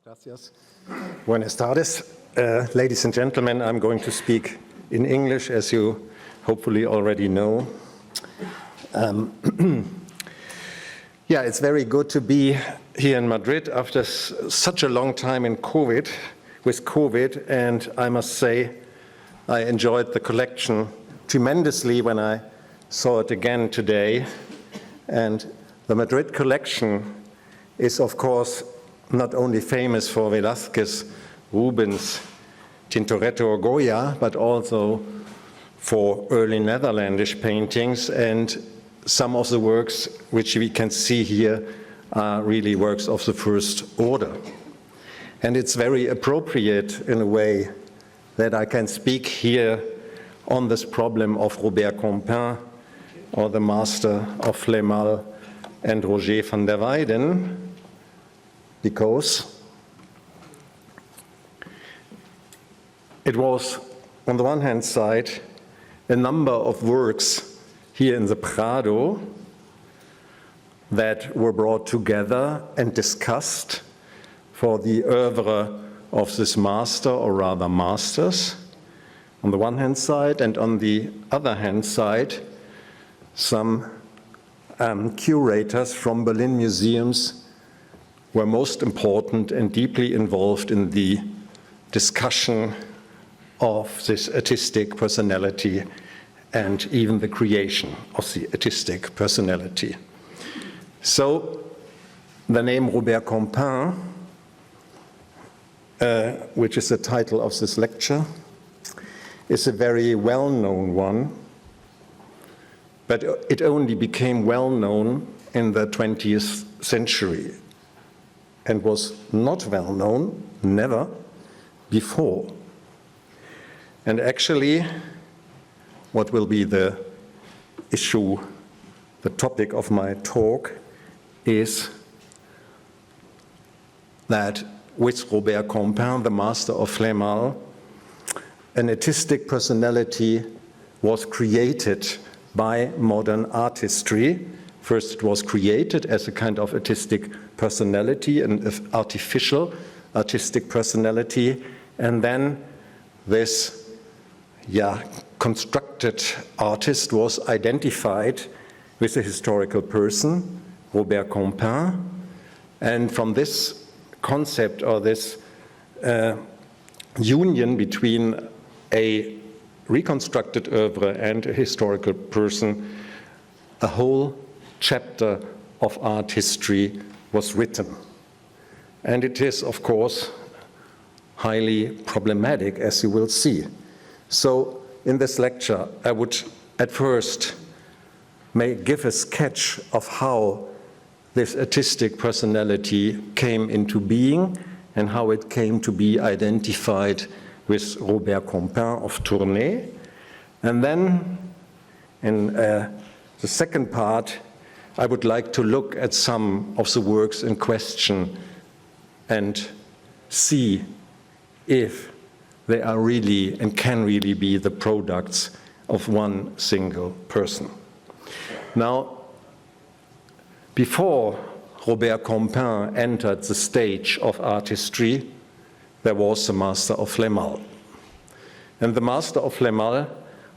Gracias. Buenas tardes. Ladies and gentlemen, I'm going to speak in English, as you hopefully already know. Yeah, it's very good to be here in Madrid after such a long time with COVID, and I must say I enjoyed the collection tremendously when I saw it again today. And the Madrid collection is, of course, not only famous for Velázquez, Rubens, Tintoretto, or Goya, but also for early Netherlandish paintings, and some of the works which we can see here are really works of the first order. And it's very appropriate in a way that I can speak here on this problem of Robert Campin, or the master of Flémalle, and Rogier van der Weyden, because it was, on the one hand side, a number of works here in the Prado that were brought together and discussed for the oeuvre of this master, or rather masters, on the one hand side, and on the other hand side, some curators from Berlin museums were most important and deeply involved in the discussion of this artistic personality and even the creation of the artistic personality. So the name Robert Campin, which is the title of this lecture, is a very well-known one, but it only became well-known in the 20th century and was not well-known, never, before. And actually, what will be the issue, the topic of my talk, is that with Robert Campin, the master of Flémalle, an artistic personality was created by modern artistry. First, it was created as a kind of artistic personality, an artificial artistic personality, and then this constructed artist was identified with a historical person, Robert Campin, and from this concept, or this union between a reconstructed oeuvre and a historical person, a whole chapter of art history was written. And it is, of course, highly problematic, as you will see. So in this lecture, I would at first give a sketch of how this artistic personality came into being and how it came to be identified with Robert Campin of Tournai. And then in the second part, I would like to look at some of the works in question and see if they are really and can really be the products of one single person. Now, before Robert Campin entered the stage of art history, there was the master of Flémalle. And the master of Flémalle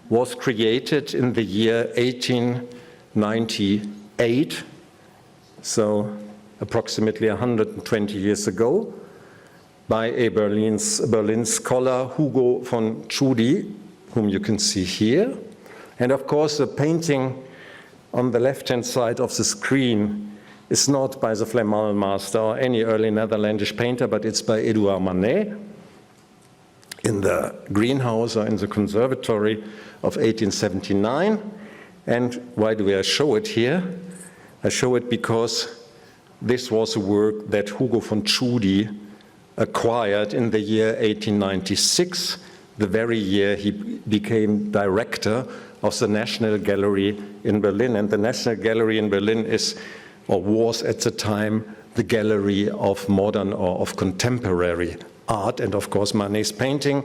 was created in the year 1898, so approximately 120 years ago, by a Berlin scholar, Hugo von Tschudi, whom you can see here. And of course, the painting on the left-hand side of the screen is not by the Flémalle master or any early Netherlandish painter, but it's by Edouard Manet in the greenhouse or in the conservatory of 1879. And why do I show it here? I show it because this was a work that Hugo von Tschudi acquired in the year 1896, the very year he became director of the National Gallery in Berlin. And the National Gallery in Berlin is, or was at the time, the gallery of modern or of contemporary art. And of course, Manet's painting,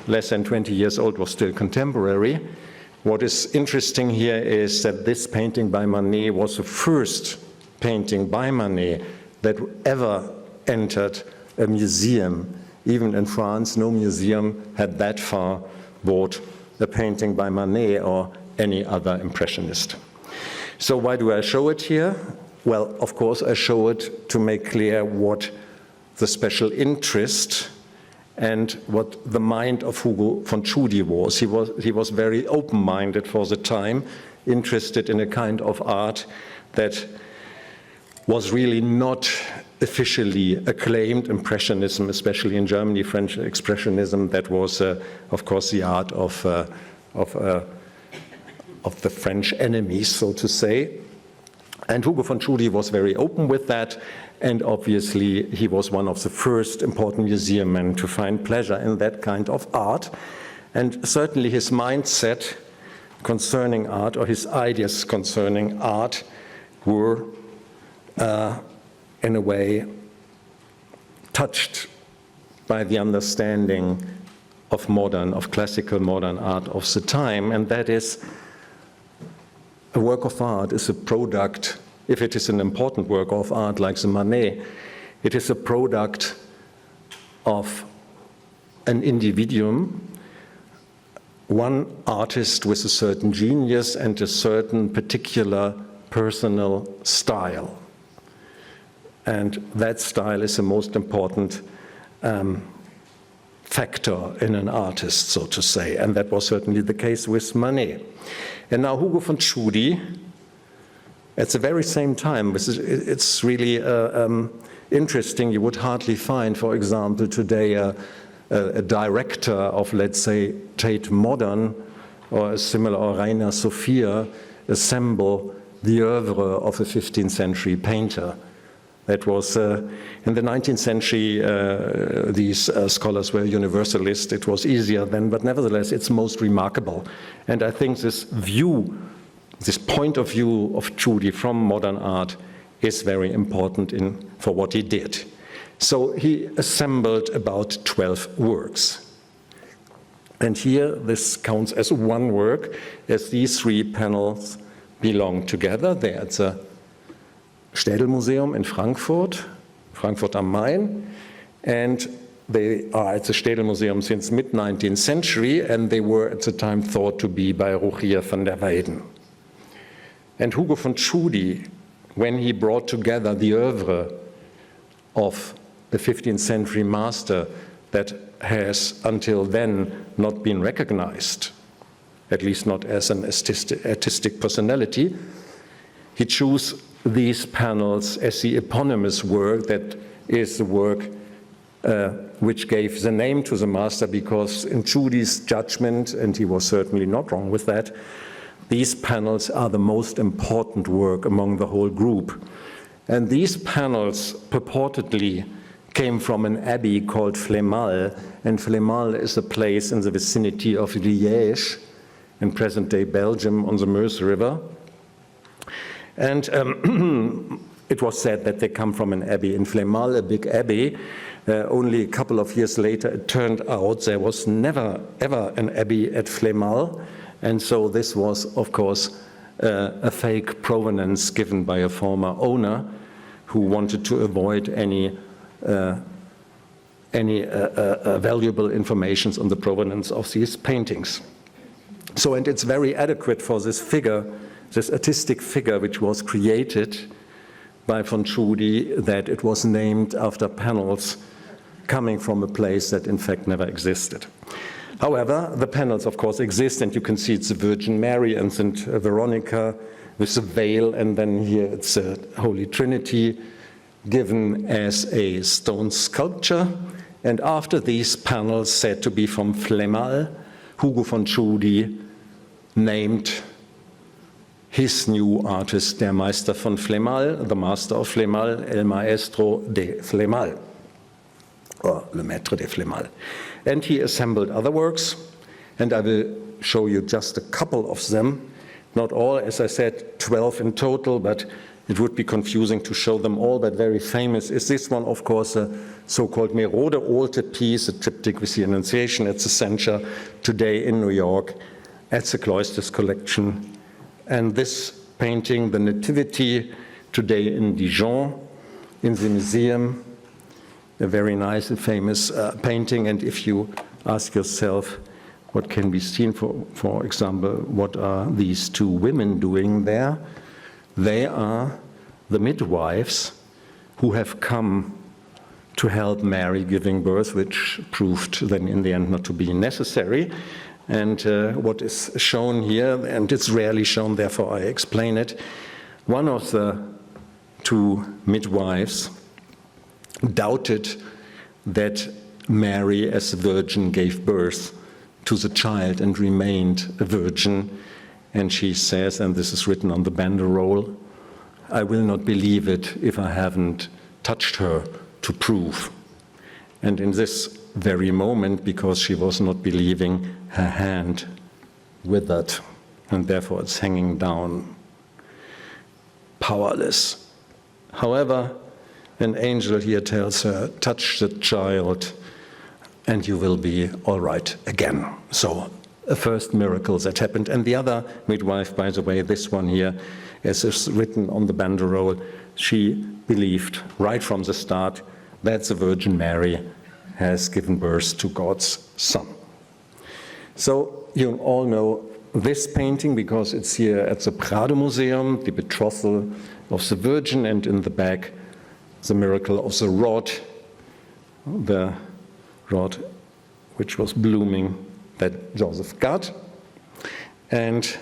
less than 20 years old, was still contemporary. What is interesting here is that this painting by Manet was the first painting by Manet that ever entered a museum. Even in France, no museum had that far bought a painting by Manet or any other impressionist. So why do I show it here? Well, of course, I show it to make clear what the special interest and what the mind of Hugo von Tschudi was. He was very open-minded for the time, interested in a kind of art that was really not officially acclaimed. Impressionism, especially in Germany, French Expressionism, that was, of course, the art of the French enemies, so to say. And Hugo von Tschudi was very open with that, and obviously he was one of the first important museum men to find pleasure in that kind of art. And certainly his mindset concerning art, or his ideas concerning art, were in a way touched by the understanding of classical modern art of the time, and that is, a work of art is a product, if it is an important work of art like the Manet, it is a product of an individuum, one artist with a certain genius and a certain particular personal style. And that style is the most important factor in an artist, so to say, and that was certainly the case with Manet. And now Hugo von Tschudi, at the very same time, it's really interesting, you would hardly find, for example, today a director of, let's say, Tate Modern or a similar, or Rainer Sophia, assemble the oeuvre of a 15th century painter. That was, in the 19th century, these scholars were universalist. It was easier then, but nevertheless, it's most remarkable. And I think this view, this point of view of Tschudi from modern art is very important for what he did. So he assembled about 12 works. And here, this counts as one work, as these three panels belong together. They're at the Städelmuseum in Frankfurt am Main, and they are at the Städelmuseum since mid-19th century, and they were at the time thought to be by Rogier van der Weyden. And Hugo von Tschudi, when he brought together the oeuvre of the 15th century master that has until then not been recognized, at least not as an artistic personality, he chose these panels as the eponymous work that is the work which gave the name to the master, because in Tschudi's judgment, and he was certainly not wrong with that, these panels are the most important work among the whole group. And these panels purportedly came from an abbey called Flémalle, and Flémalle is a place in the vicinity of Liège, in present-day Belgium on the Meuse River. And it was said that they come from an abbey in Flémalle, a big abbey. Only a couple of years later, it turned out there was never, ever an abbey at Flémalle. And so this was, of course, a fake provenance given by a former owner who wanted to avoid any valuable information on the provenance of these paintings. So, and it's very adequate for this figure, this artistic figure which was created by von Tschudi, that it was named after panels coming from a place that in fact never existed. However, the panels of course exist, and you can see it's the Virgin Mary and St. Veronica with the veil, and then here it's a Holy Trinity given as a stone sculpture. And after these panels, said to be from Flémalle, Hugo von Tschudi named his new artist, der Meister von Flémalle, the master of Flémalle, el maestro de Flémalle, or le maître de Flémalle. And he assembled other works, and I will show you just a couple of them. Not all, as I said, 12 in total, but it would be confusing to show them all, but very famous is this one, of course, a so-called Merode altarpiece, a triptych with the Annunciation at the center, today in New York, at the Cloisters collection. And this painting, the Nativity, today in Dijon, in the museum, a very nice and famous painting. And if you ask yourself, what can be seen, for example, what are these two women doing there? They are the midwives who have come to help Mary giving birth, which proved then in the end not to be necessary. And what is shown here, and it's rarely shown, therefore I explain it, one of the two midwives doubted that Mary as a virgin gave birth to the child and remained a virgin. And she says, and this is written on the banderole, I will not believe it if I haven't touched her to prove. And in this very moment, because she was not believing, her hand withered, and therefore it's hanging down, powerless. However, an angel here tells her, touch the child, and you will be all right again. So a first miracle that happened. And the other midwife, by the way, this one here, as is written on the banderole, she believed right from the start that the Virgin Mary has given birth to God's Son. So you all know this painting because it's here at the Prado Museum, the betrothal of the Virgin, and in the back, the miracle of the rod which was blooming that Joseph got. And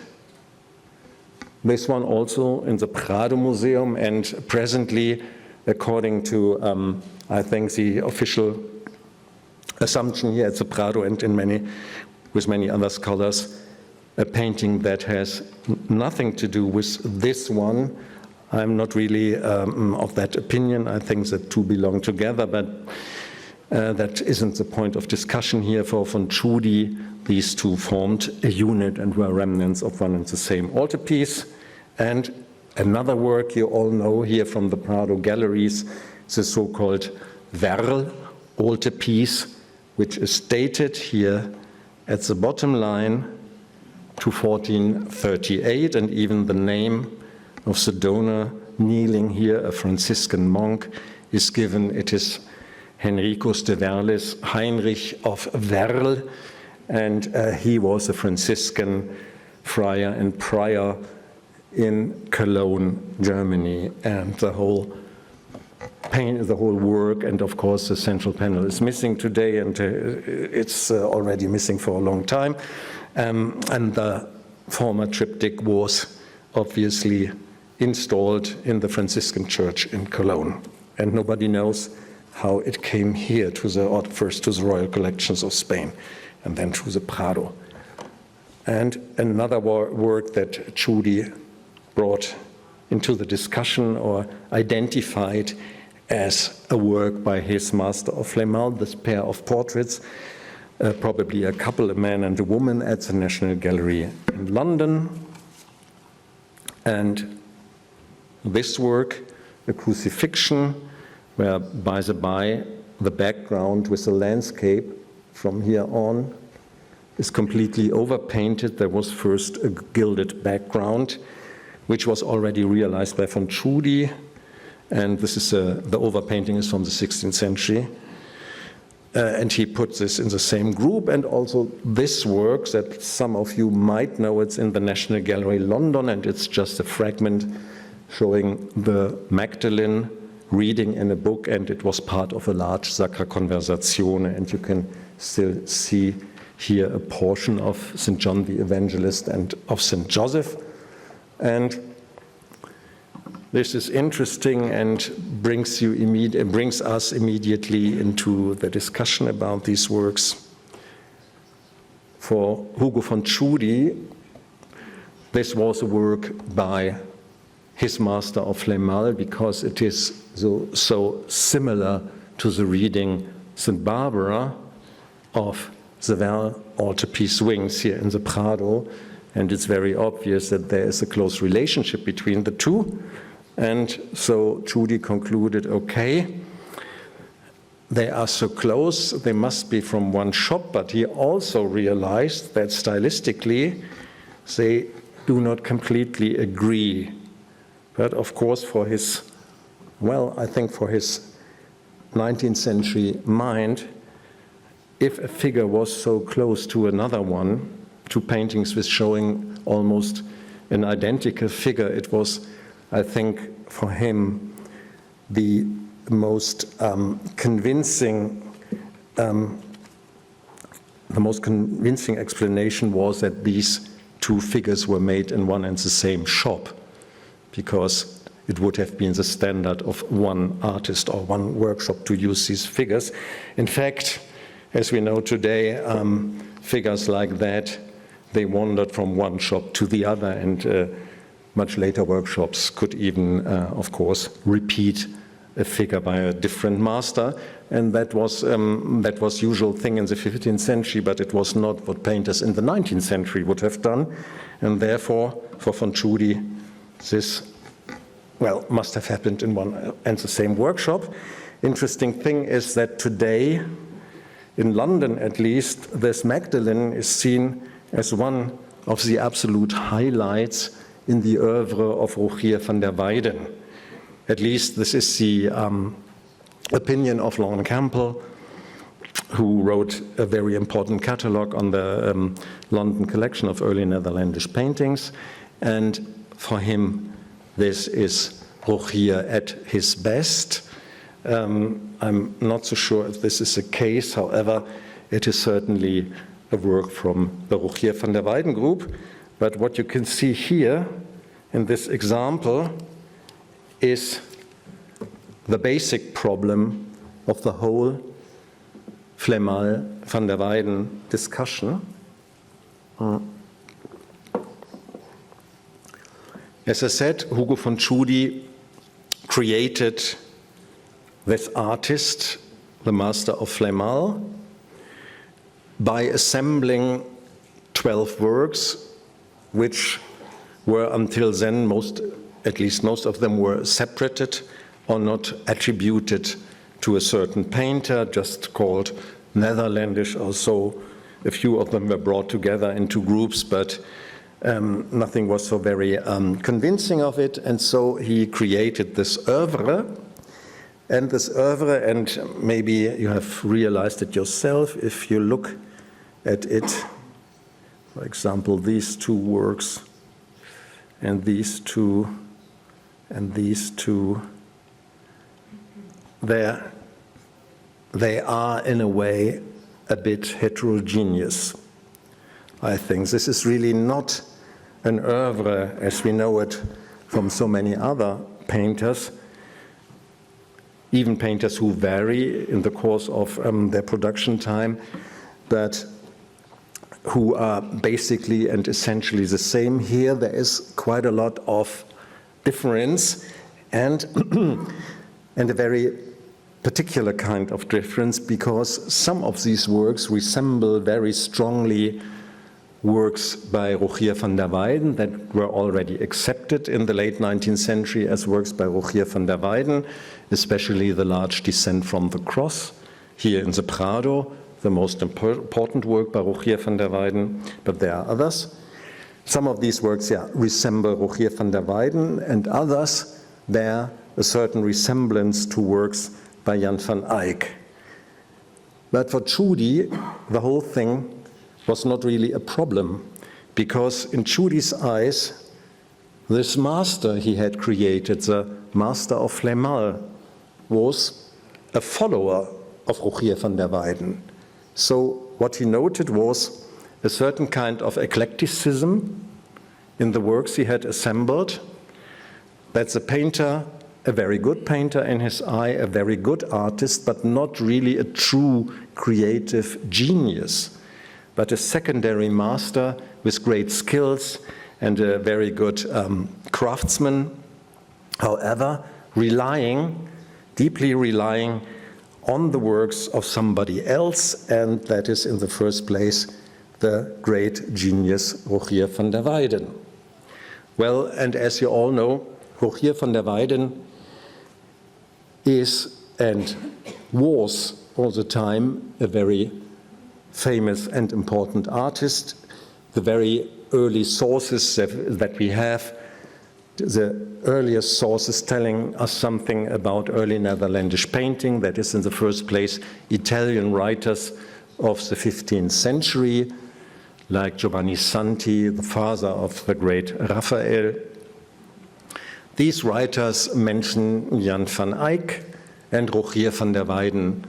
this one also in the Prado Museum, and presently, according to, I think, the official assumption here at the Prado and with many other scholars, a painting that has nothing to do with this one. I'm not really of that opinion. I think the two belong together, but that isn't the point of discussion here. For von Tschudi, these two formed a unit and were remnants of one and the same altarpiece. And another work you all know here from the Prado galleries, the so-called Werl altarpiece, which is dated here at the bottom line to 1438, and even the name of the donor kneeling here, a Franciscan monk, is given. It is Henricus de Werlis, Heinrich of Werl, and he was a Franciscan friar and prior in Cologne, Germany. And the whole work, and of course the central panel is missing today, and it's already missing for a long time. And the former triptych was obviously installed in the Franciscan church in Cologne. And nobody knows how it came here first to the royal collections of Spain and then to the Prado. And another work that Tschudi brought into the discussion or identified as a work by his master of Flémalle, this pair of portraits, probably a couple, a man and a woman, at the National Gallery in London. And this work, a crucifixion, where, by the by, the background with the landscape from here on is completely overpainted. There was first a gilded background, which was already realized by von Tschudi, and this is the overpainting is from the 16th century. And he put this in the same group, and also this work that some of you might know, it's in the National Gallery London, and it's just a fragment showing the Magdalene reading in a book, and it was part of a large Sacra Conversazione, and you can still see here a portion of St. John the Evangelist and of St. Joseph. And this is interesting and brings us immediately into the discussion about these works. For Hugo von Tschudi, this was a work by his master of Flémalle because it is so similar to the reading St. Barbara of the Werl altarpiece wings here in the Prado, and it's very obvious that there is a close relationship between the two. And so Tschudi concluded, okay, they are so close, they must be from one shop, but he also realized that stylistically they do not completely agree. But of course for his 19th century mind, if a figure was so close to another one, two paintings with showing almost an identical figure, it was, I think, for him, the most convincing explanation was that these two figures were made in one and the same shop, because it would have been the standard of one artist or one workshop to use these figures. In fact, as we know today, figures like that, they wandered from one shop to the other, and much later workshops could even, of course, repeat a figure by a different master, and that was usual thing in the 15th century, but it was not what painters in the 19th century would have done, and therefore, for von Tschudi, this, well, must have happened in one and the same workshop. Interesting thing is that today, in London at least, this Magdalene is seen as one of the absolute highlights in the oeuvre of Rogier van der Weyden. At least this is the opinion of Robert Campin, who wrote a very important catalogue on the London collection of early Netherlandish paintings. And for him, this is Rogier at his best. I'm not so sure if this is the case. However, it is certainly a work from the Rogier van der Weyden group. But what you can see here in this example is the basic problem of the whole Flémalle van der Weyden discussion. As I said, Hugo von Tschudi created this artist, the master of Flémalle, by assembling 12 works, which were until then, at least most of them were separated or not attributed to a certain painter, just called Netherlandish or so. A few of them were brought together into groups, but nothing was so very convincing of it, and so he created this oeuvre. And this oeuvre, and maybe you have realized it yourself if you look at it, for example, these two works, and these two, and these two, they are in a way a bit heterogeneous. I think this is really not an oeuvre as we know it from so many other painters, even painters who vary in the course of their production time, but who are basically and essentially the same. Here there is quite a lot of difference and, and a very particular kind of difference, because some of these works resemble very strongly works by Rogier van der Weyden that were already accepted in the late 19th century as works by Rogier van der Weyden, especially the large Descent from the Cross here in the Prado, the most important work by Rogier van der Weyden, but there are others. Some of these works resemble Rogier van der Weyden, and others bear a certain resemblance to works by Jan van Eyck. But for Tschudi, the whole thing was not really a problem, because in Tschudis eyes, this master he had created, the master of Flémalle, was a follower of Rogier van der Weyden. So what he noted was a certain kind of eclecticism in the works he had assembled. That's a painter, a very good painter in his eye, a very good artist, but not really a true creative genius, but a secondary master with great skills and a very good craftsman, however, deeply relying on the works of somebody else, and that is in the first place the great genius Rogier van der Weyden. Well, and as you all know, Rogier van der Weyden is and was all the time a very famous and important artist. The very early sources that we have the earliest sources telling us something about early Netherlandish painting. That is, in the first place, Italian writers of the 15th century, like Giovanni Santi, the father of the great Raphael. These writers mention Jan van Eyck and Rogier van der Weyden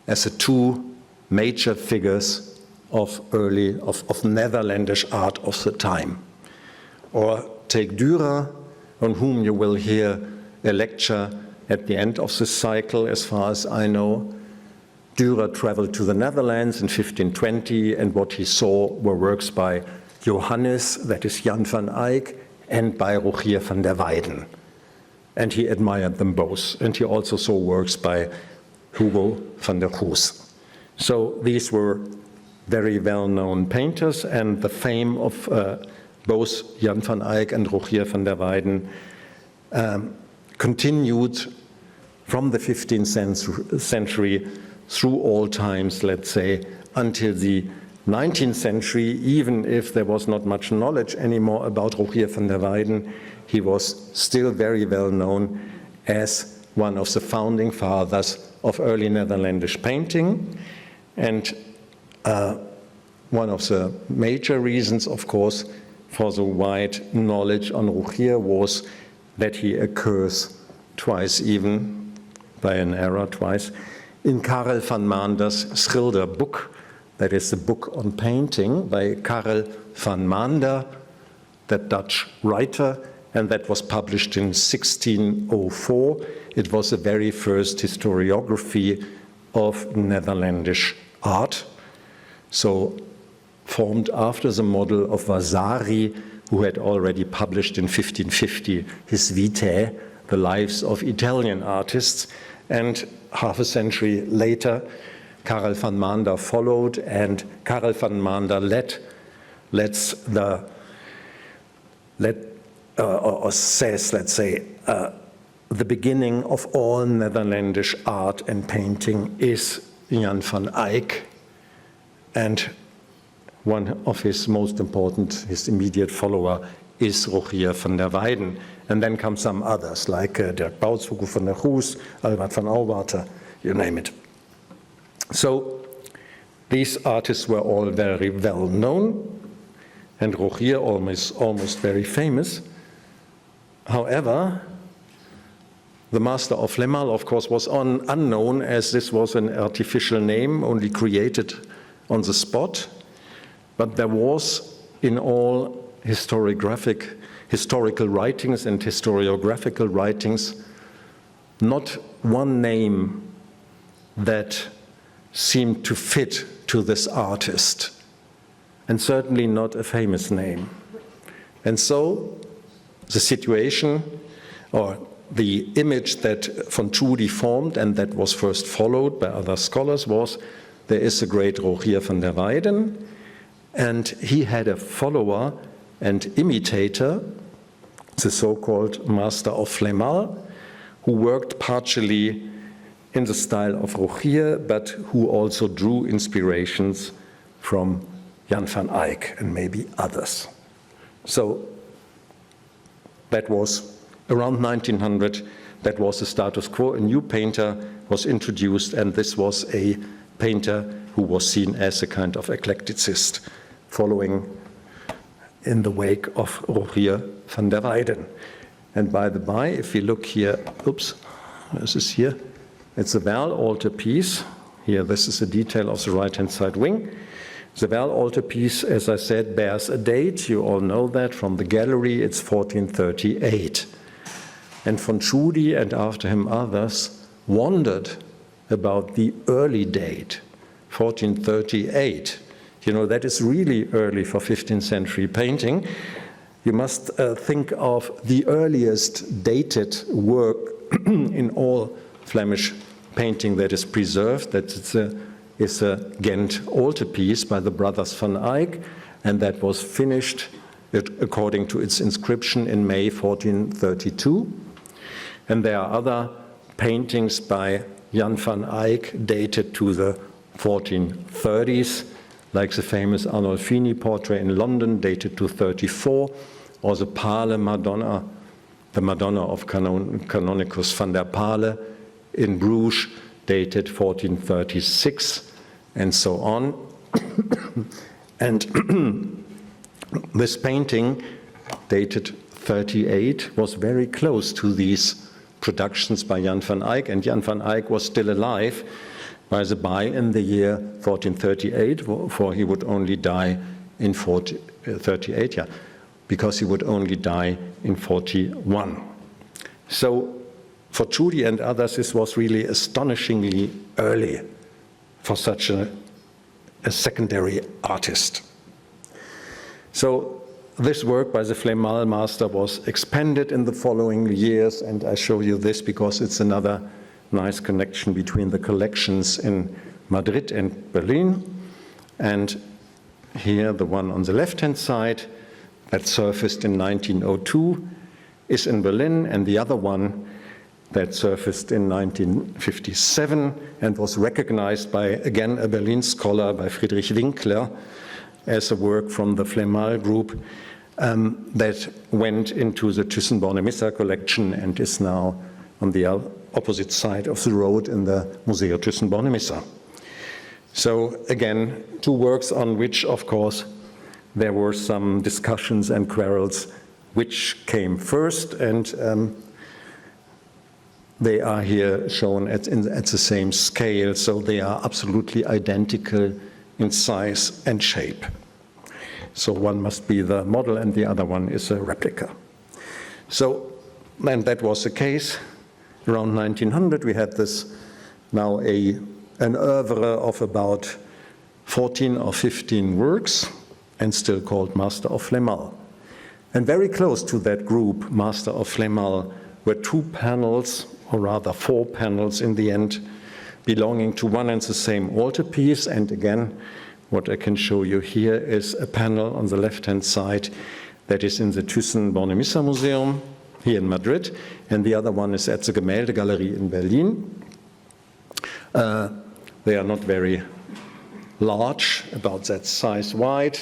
as the two major figures of Netherlandish art of the time. Or take Dürer, on whom you will hear a lecture at the end of this cycle, as far as I know. Dürer traveled to the Netherlands in 1520, and what he saw were works by Johannes, that is Jan van Eyck, and by Rogier van der Weyden. And he admired them both. And he also saw works by Hugo van der Goes. So these were very well-known painters, and the fame of both Jan van Eyck and Rogier van der Weyden continued from the 15th century through all times, let's say, until the 19th century. Even if there was not much knowledge anymore about Rogier van der Weyden, he was still very well known as one of the founding fathers of early Netherlandish painting. And one of the major reasons, of course, for the wide knowledge on Rogier was that he occurs twice, even by an error twice, in Karel van Maander's Schilder book, that is the book on painting by Karel van Maander, that Dutch writer, and that was published in 1604. It was the very first historiography of Netherlandish art, so formed after the model of Vasari, who had already published in 1550 his Vitae, the lives of Italian artists, and half a century later, Karel van Maander followed, and Karel van Maander says, let's say, the beginning of all Netherlandish art and painting is Jan van Eyck, and one of his most important, his immediate follower, is Rogier van der Weyden. And then come some others, like Dirk Bouts, Hugo van der Goes, Albert van Auwaerter, you name it. So these artists were all very well known, and Rogier almost very famous. However, the master of Flémalle, of course, was unknown, as this was an artificial name, only created on the spot. But there was, in all historical writings and historiographical writings, not one name that seemed to fit to this artist, and certainly not a famous name. And so the situation, or the image that von Tschudi formed, and that was first followed by other scholars, was there is a great Rogier van der Weyden, and he had a follower and imitator, the so-called master of Flémalle, who worked partially in the style of Rogier, but who also drew inspirations from Jan van Eyck and maybe others. So that was around 1900, that was the status quo. A new painter was introduced, and this was a painter who was seen as a kind of eclecticist, following in the wake of Rogier van der Weyden. And by the by, if we look here, oops, this is here, it's a well altarpiece. Here, this is a detail of the right-hand side wing. The well altarpiece, as I said, bears a date. You all know that from the gallery. It's 1438. And von Tschudi, and after him others, wondered about the early date, 1438. You know, that is really early for 15th century painting. You must think of the earliest dated work in all Flemish painting that is preserved. That is a Ghent altarpiece by the brothers van Eyck, and that was finished according to its inscription in May 1432. And there are other paintings by Jan van Eyck dated to the 1430s, like the famous Arnolfini portrait in London dated to 34, or the Pale Madonna the Madonna of Canonicus van der Pale in Bruges, dated 1436, and so on. And this painting, dated 38, was very close to these productions by Jan van Eyck, and Jan van Eyck was still alive, by the by, in the year 1438, for he would only die in 38, yeah, because he would only die in 41. So for Tschudi and others, this was really astonishingly early for such a secondary artist. So this work by the Flemalle master was expanded in the following years, and I show you this because it's another nice connection between the collections in Madrid and Berlin. And here, the one on the left-hand side that surfaced in 1902 is in Berlin, and the other one that surfaced in 1957 and was recognized by, again, a Berlin scholar, by Friedrich Winkler, as a work from the Flemalle group that went into the Thyssen-Bornemisza collection and is now on the opposite side of the road in the Museo Thyssen-Bornemisza. So again, two works on which, of course, there were some discussions and quarrels which came first, and they are here shown at the same scale, so they are absolutely identical in size and shape. So one must be the model and the other one is a replica. So, and that was the case. Around 1900 we had this, now an oeuvre of about 14 or 15 works, and still called Master of Flemalle. And very close to that group, Master of Flemalle, were two panels, or rather 4 panels in the end, belonging to one and the same altarpiece. And again, what I can show you here is a panel on the left-hand side that is in the Thyssen-Bornemisza Museum here in Madrid, and the other one is at the Gemäldegalerie in Berlin. They are not very large, about that size wide,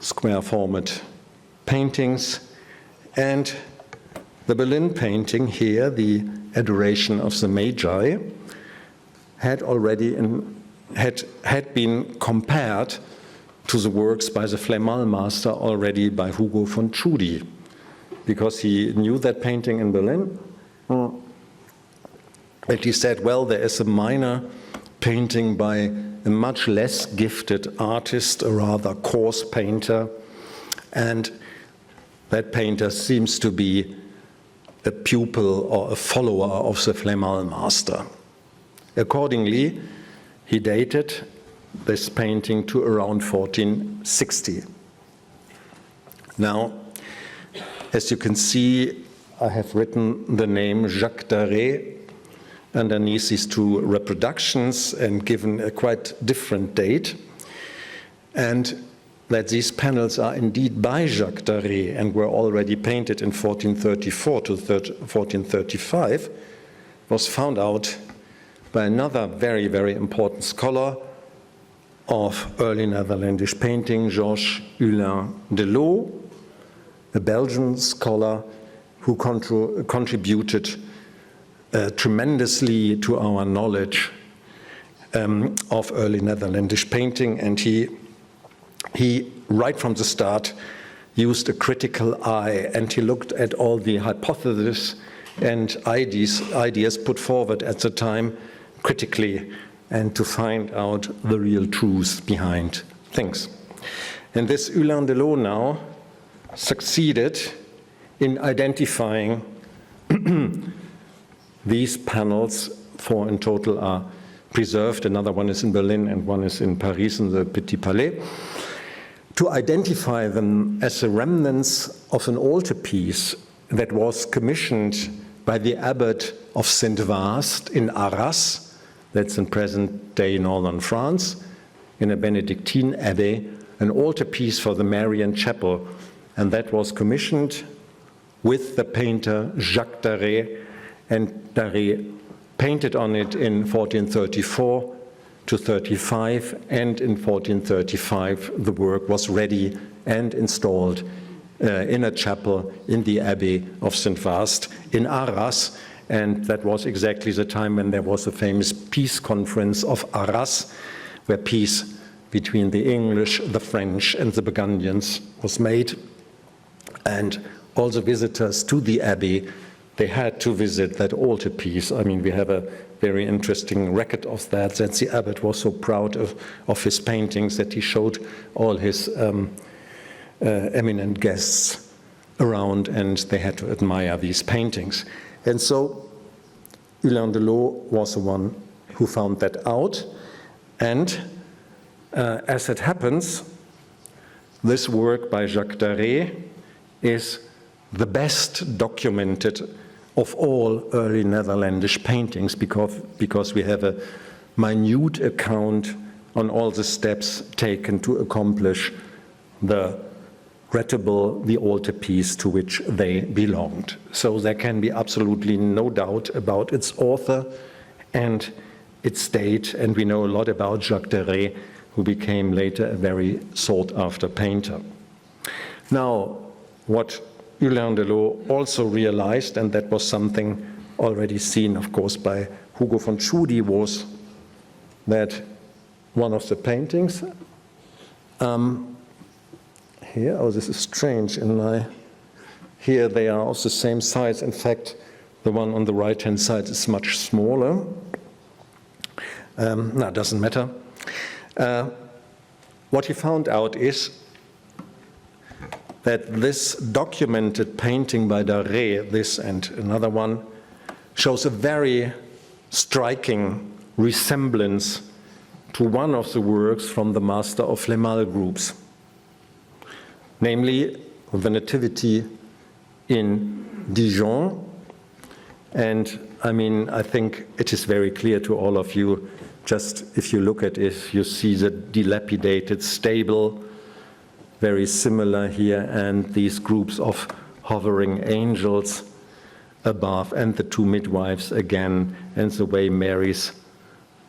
square-formed paintings. And the Berlin painting here, the Adoration of the Magi, had already had been compared to the works by the Flemalle master already by Hugo von Tschudi, because he knew that painting in Berlin. And he said, well, there is a minor painting by a much less gifted artist, a rather coarse painter, and that painter seems to be a pupil or a follower of the Flemalle master. Accordingly, he dated this painting to around 1460. Now, as you can see, I have written the name Jacque Daret underneath these two reproductions and given a quite different date, and that these panels are indeed by Jacque Daret and were already painted in 1434 to 1435 was found out by another very, very important scholar of early Netherlandish painting, Georges Hulin de Loo, a Belgian scholar who contributed tremendously to our knowledge of early Netherlandish painting, and he right from the start used a critical eye, and he looked at all the hypotheses and ideas put forward at the time critically, and to find out the real truth behind things. And this Hulin de Loo now succeeded in identifying these panels. 4 in total are preserved. Another one is in Berlin and one is in Paris in the Petit Palais. To identify them as the remnants of an altarpiece that was commissioned by the abbot of St. Vaast in Arras, that's in present-day northern France, in a Benedictine abbey, an altarpiece for the Marian chapel, and that was commissioned with the painter Jacque Daret, and Daret painted on it in 1434 to 35, and in 1435 the work was ready and installed in a chapel in the Abbey of St. Vast in Arras. And that was exactly the time when there was a famous peace conference of Arras, where peace between the English, the French, and the Burgundians was made. And all the visitors to the Abbey, they had to visit that altarpiece. I mean, we have a very interesting record of that the abbot was so proud of his paintings that he showed all his eminent guests around, and they had to admire these paintings. And so Hulin de Laux was the one who found that out. And as it happens, this work by Jacques Daret is the best documented of all early Netherlandish paintings because we have a minute account on all the steps taken to accomplish the retable, the altarpiece to which they belonged. So there can be absolutely no doubt about its author and its date, and we know a lot about Jacques Daret, who became later a very sought-after painter. Now, what Hulin de Laux also realized, and that was something already seen, of course, by Hugo von Tschudi, was that one of the paintings, here, oh, this is strange, here they are of the same size. In fact, the one on the right-hand side is much smaller. No, it doesn't matter. What he found out is that this documented painting by Daret, this and another one, shows a very striking resemblance to one of the works from the master of Flémalle groups, namely the Nativity in Dijon. And I mean, I think it is very clear to all of you, just if you look at it, you see the dilapidated stable, very similar here, and these groups of hovering angels above, and the two midwives again, and the way Mary's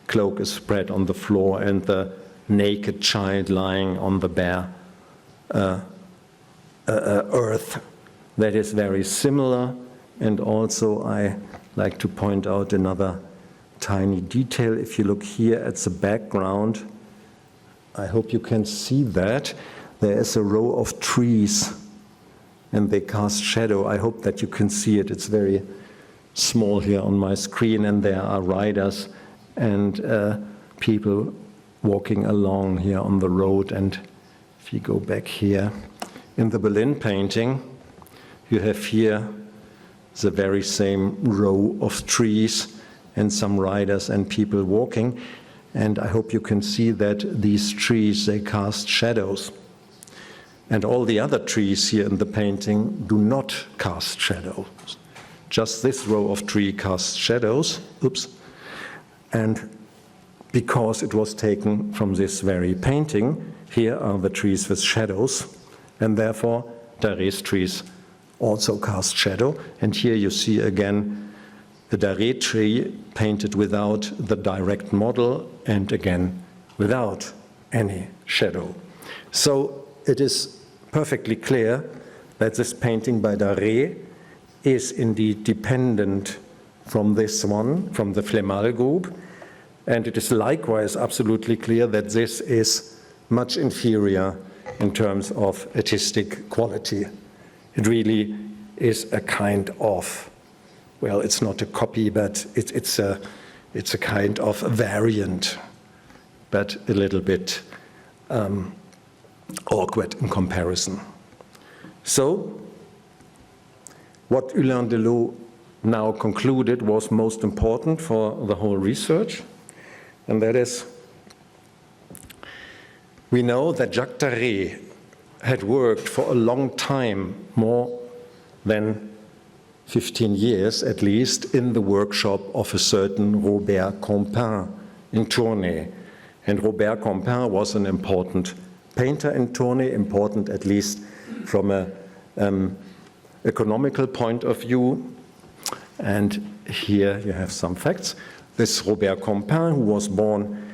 cloak is spread on the floor, and the naked child lying on the bare earth. That is very similar. And also I like to point out another tiny detail. If you look here at the background, I hope you can see that. There is a row of trees and they cast shadow. I hope that you can see it. It's very small here on my screen, and there are riders and people walking along here on the road. And if you go back here, in the Berlin painting, you have here the very same row of trees and some riders and people walking. And I hope you can see that these trees, they cast shadows. And all the other trees here in the painting do not cast shadows. Just this row of tree casts shadows. Oops. And because it was taken from this very painting, here are the trees with shadows, and therefore Daret's trees also cast shadow. And here you see again the Daret tree painted without the direct model, and again without any shadow. So it is perfectly clear that this painting by Daret is indeed dependent from this one, from the Flémalle group, and it is likewise absolutely clear that this is much inferior in terms of artistic quality. It really is a kind of, well, it's not a copy, but it's a kind of variant, but a little bit awkward in comparison. So, what Hulin de Laux now concluded was most important for the whole research, and that is, we know that Jacques Daret had worked for a long time, more than 15 years at least, in the workshop of a certain Robert Campin in Tournai. And Robert Campin was an important painter in Tournai, important at least from an economical point of view. And here you have some facts. This Robert Campin, who was born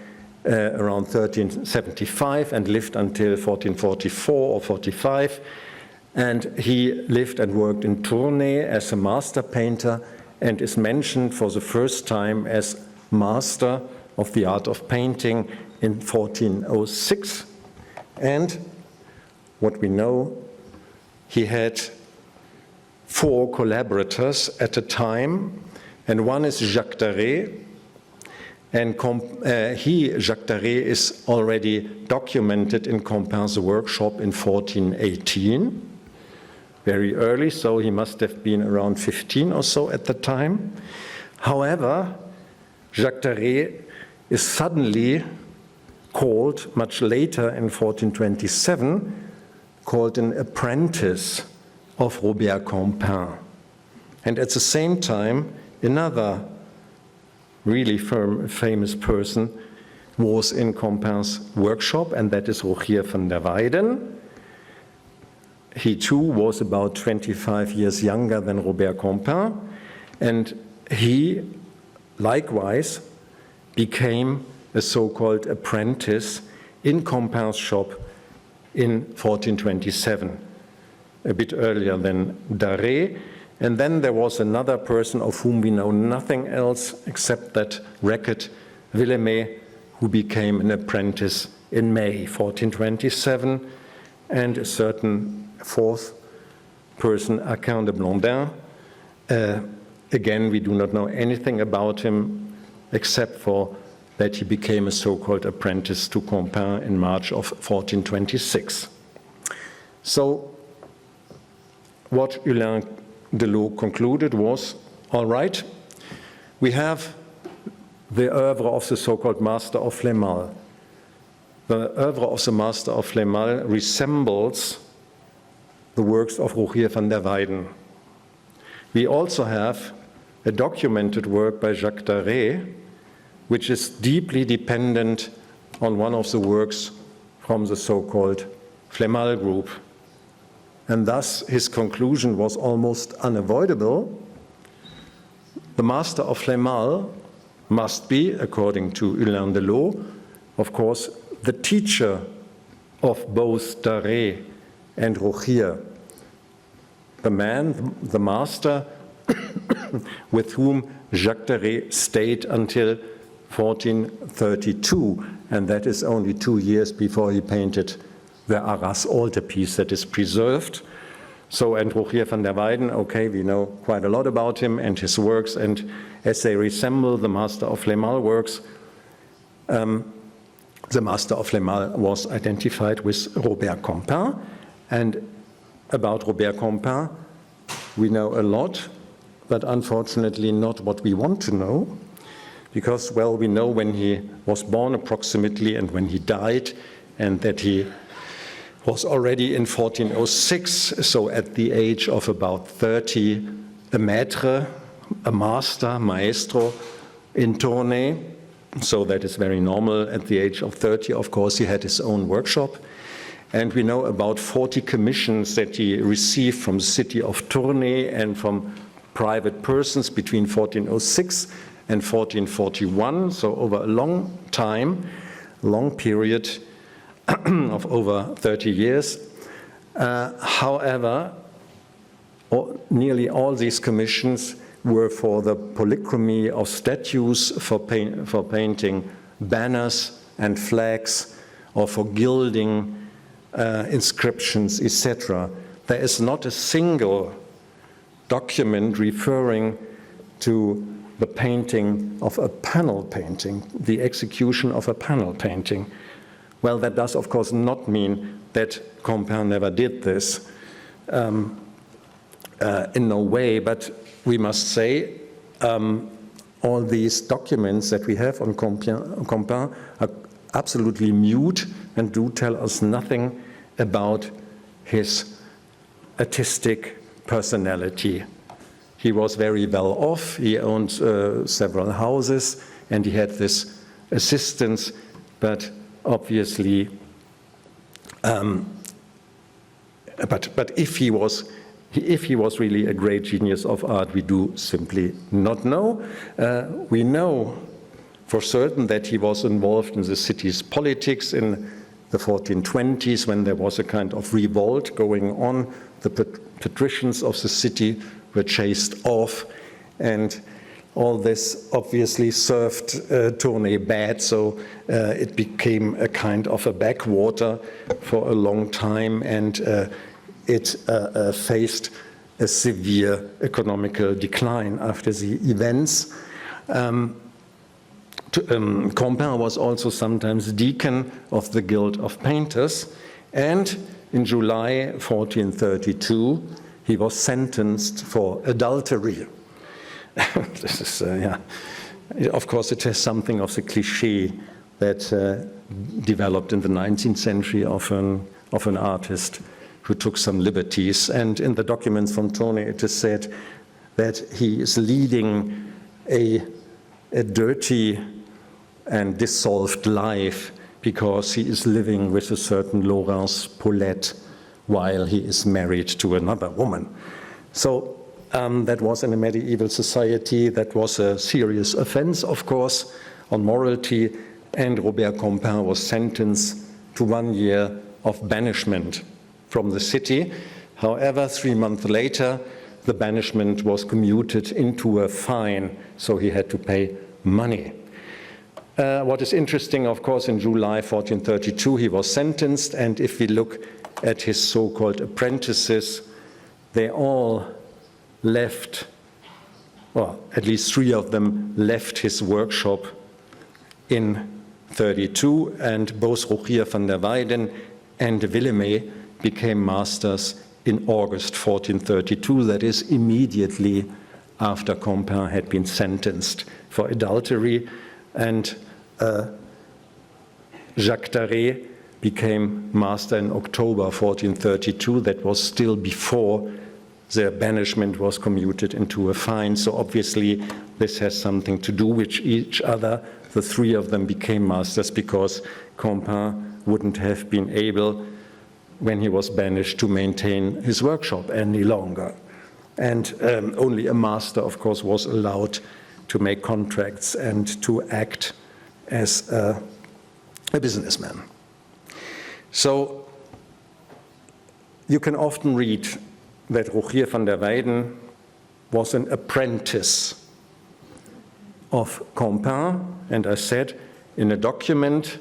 around 1375 and lived until 1444 or 45, And he lived and worked in Tournai as a master painter and is mentioned for the first time as master of the art of painting in 1406. And what we know, he had 4 collaborators at a time, and one is Jacques Daret, and Jacques Daret, is already documented in Campin's workshop in 1418, very early, so he must have been around 15 or so at the time. However, Jacques Daret is suddenly called, much later in 1427, called an apprentice of Robert Campin. And at the same time, another really famous person was in Campin's workshop, and that is Rogier van der Weyden. He too was about 25 years younger than Robert Campin, and he likewise became a so-called apprentice in Campin's shop in 1427, a bit earlier than Daret. And then there was another person of whom we know nothing else except that Reckitt Willemé, who became an apprentice in May 1427, and a certain 4th person, Aquin de Blondin. Again, we do not know anything about him except for that he became a so-called apprentice to Campin in March of 1426. So what Hulin Delot concluded was, all right, we have the oeuvre of the so-called master of Flémalle. The oeuvre of the master of Flémalle resembles the works of Rogier van der Weyden. We also have a documented work by Jacques Daret, which is deeply dependent on one of the works from the so-called Flémalle group. And thus his conclusion was almost unavoidable. The master of Flémalle must be, according to Hulin Delot, of course, the teacher of both Daret and Rogier, the man, the master, with whom Jacques Daret stayed until 1432, and that is only 2 years before he painted the Arras altarpiece that is preserved. So, and Rogier van der Weyden, okay, we know quite a lot about him and his works, and as they resemble the master of Flémalle works, the master of Flémalle was identified with Robert Campin. And about Robert Campin, we know a lot, but unfortunately not what we want to know, because, well, we know when he was born approximately and when he died, and that he was already in 1406, so at the age of about 30, a maître, a master, maestro, in Tournai. So that is very normal. At the age of 30, of course, he had his own workshop. And we know about 40 commissions that he received from the city of Tournai and from private persons between 1406 and 1441. So over a long time, long period of over 30 years. However, nearly all these commissions were for the polychromy of statues, for painting banners and flags, or for gilding inscriptions, etc. There is not a single document referring to the painting of a panel painting, the execution of a panel painting. Well, that does, of course, not mean that Campin never did this, in no way, but we must say all these documents that we have on Campin are absolutely mute and do tell us nothing about his artistic personality. He was very well off, he owned several houses, and he had this assistance, but obviously, but if he was really a great genius of art, we do simply not know. We know for certain that he was involved in the city's politics in the 1420s, when there was a kind of revolt going on. The patricians of the city were chased off, and all this obviously served Tournai bad, so it became a kind of a backwater for a long time, and it faced a severe economical decline after the events. Campin was also sometimes deacon of the Guild of Painters, and in July 1432 he was sentenced for adultery. This is, of course, it has something of the cliché that developed in the 19th century of an artist who took some liberties. And in the documents from Tournai, it is said that he is leading a dirty and dissolved life because he is living with a certain Laurence Paulette while he is married to another woman. So that was in a medieval society. That was a serious offense, of course, on morality, and Robert Campin was sentenced to 1 year of banishment from the city. However, 3 months later, the banishment was commuted into a fine, so he had to pay money. What is interesting, of course, in July 1432, he was sentenced, and if we look at his so-called apprentices, they all left, or at least 3 of them left his workshop in 32, and both Rogier van der Weyden and Willemey became masters in August 1432, that is immediately after Campin had been sentenced for adultery, and Jacque Daret became master in October 1432. That was still before the banishment was commuted into a fine. So obviously this has something to do with each other. The 3 of them became masters because Campin wouldn't have been able, when he was banished, to maintain his workshop any longer. And only a master, of course, was allowed to make contracts and to act as a businessman. So you can often read that Rogier van der Weyden was an apprentice of Campin, and I said in a document,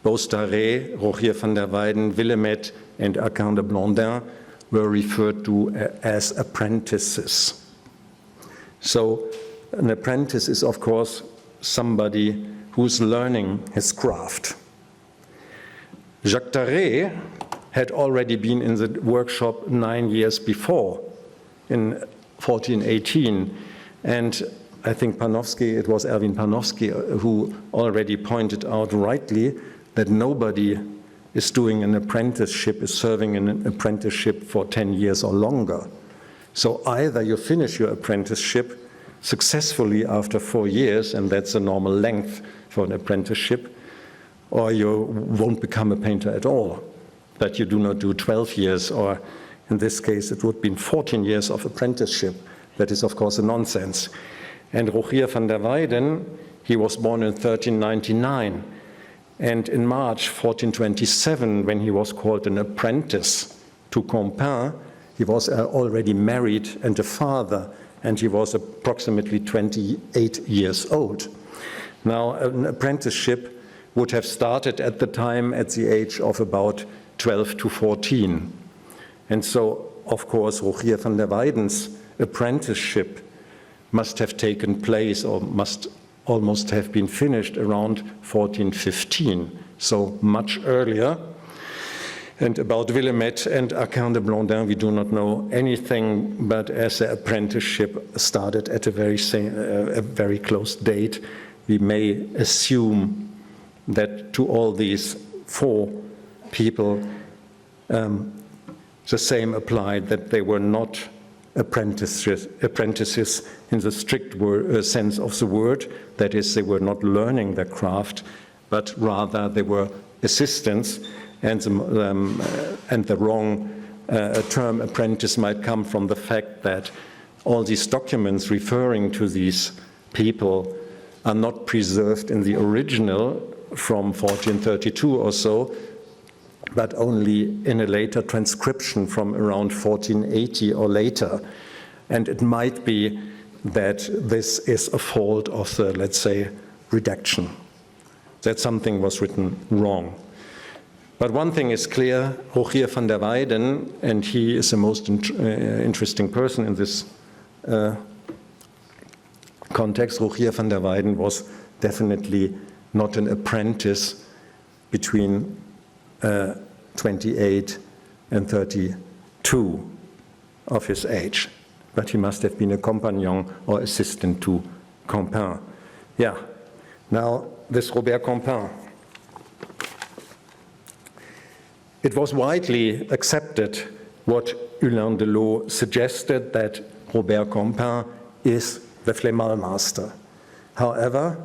both Daret, Rogier van der Weyden, Willemette, and Arcan de Blondin were referred to as apprentices. So an apprentice is, of course, somebody who's learning his craft. Jacque Daret had already been in the workshop 9 years before, in 1418, and I think Panofsky, it was Erwin Panofsky, who already pointed out rightly that nobody is doing an apprenticeship, is serving in an apprenticeship for 10 years or longer. So either you finish your apprenticeship successfully after 4 years, and that's the normal length for an apprenticeship, or you won't become a painter at all. But you do not do 12 years, or in this case it would be 14 years of apprenticeship. That is, of course, a nonsense. And Rogier van der Weyden, he was born in 1399. And in March 1427, when he was called an apprentice to Campin, he was already married and a father, and he was approximately 28 years old. Now, an apprenticeship would have started at the time at the age of about 12 to 14. And so, of course, Rogier van der Weyden's apprenticeship must have taken place, or must almost have been finished around 1415, so much earlier. And about Willemette and Arcan de Blondin, we do not know anything, but as the apprenticeship started at a very close date, we may assume that to all these 4 people, the same applied, that they were not apprentices in the strict sense of the word. That is, they were not learning their craft, but rather they were assistants, and the wrong term apprentice might come from the fact that all these documents referring to these people are not preserved in the original from 1432 or so, but only in a later transcription from around 1480 or later. And it might be that this is a fault of the, let's say, redaction, that something was written wrong. But one thing is clear, Rogier van der Weyden, and he is the most interesting person in this context, Rogier van der Weyden was definitely not an apprentice between 28 and 32 of his age, but he must have been a compagnon or assistant to Campin. Yeah, now this Robert Campin. It was widely accepted what Hulin de Lot suggested, that Robert Campin is the Flemalle master. However,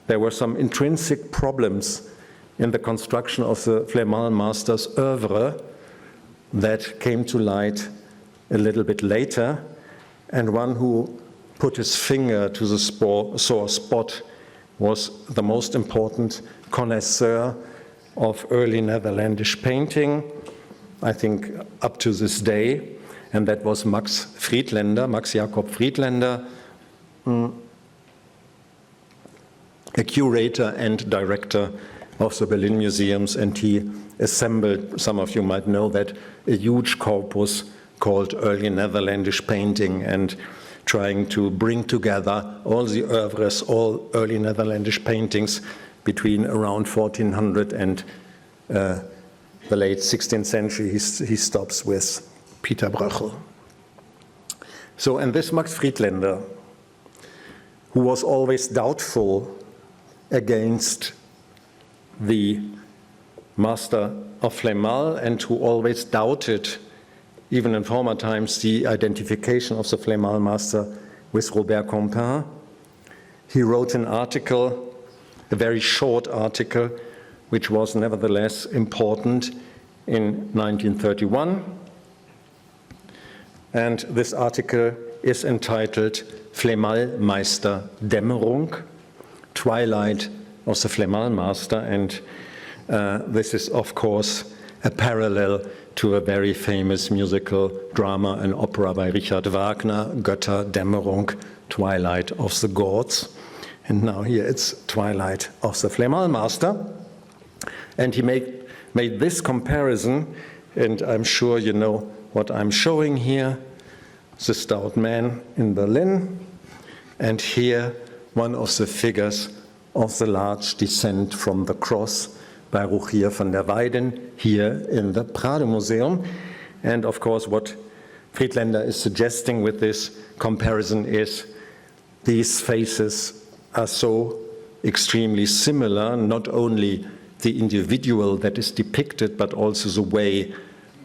there were some intrinsic problems in the construction of the Flemalle master's oeuvre that came to light a little bit later, and one who put his finger to the sore spot was the most important connoisseur of early Netherlandish painting, I think up to this day, and that was Max Jacob Friedlander, a curator and director of the Berlin museums, and he assembled, some of you might know that, a huge corpus called Early Netherlandish Painting, and trying to bring together all the oeuvres, all early Netherlandish paintings between around 1400 and the late 16th century. He stops with Peter Bröchel. So, and this Max Friedlander, who was always doubtful against the master of Flemalle, and who always doubted, even in former times, the identification of the Flemalle master with Robert Campin, he wrote an article, a very short article, which was nevertheless important, in 1931. And this article is entitled Flemalle Meister Dämmerung, Twilight of the Flemalle Master, and this is, of course, a parallel to a very famous musical drama and opera by Richard Wagner, Götterdämmerung, Twilight of the Gods. And now here it's Twilight of the Flemalle Master. And he made this comparison, and I'm sure you know what I'm showing here, the stout man in Berlin, and here one of the figures of the large descent from the cross by Rogier van der Weyden here in the Prado Museum. And of course what Friedlander is suggesting with this comparison is these faces are so extremely similar, not only the individual that is depicted, but also the way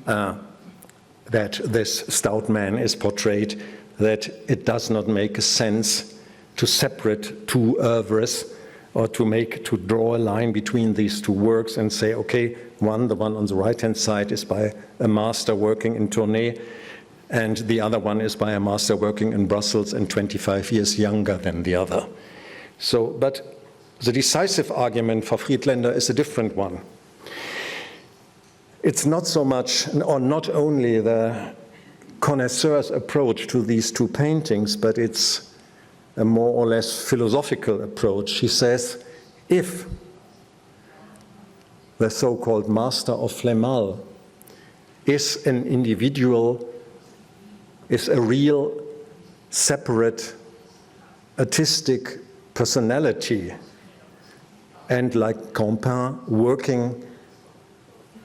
that this stout man is portrayed, that it does not make sense to separate two oeuvres, or to draw a line between these two works and say, okay, the one on the right-hand side is by a master working in Tournai, and the other one is by a master working in Brussels and 25 years younger than the other. So, but the decisive argument for Friedlander is a different one. It's not so much, or not only the connoisseur's approach to these two paintings, but it's a more or less philosophical approach. He says, if the so-called master of Flemalle is an individual, is a real, separate, artistic personality, and like Campin, working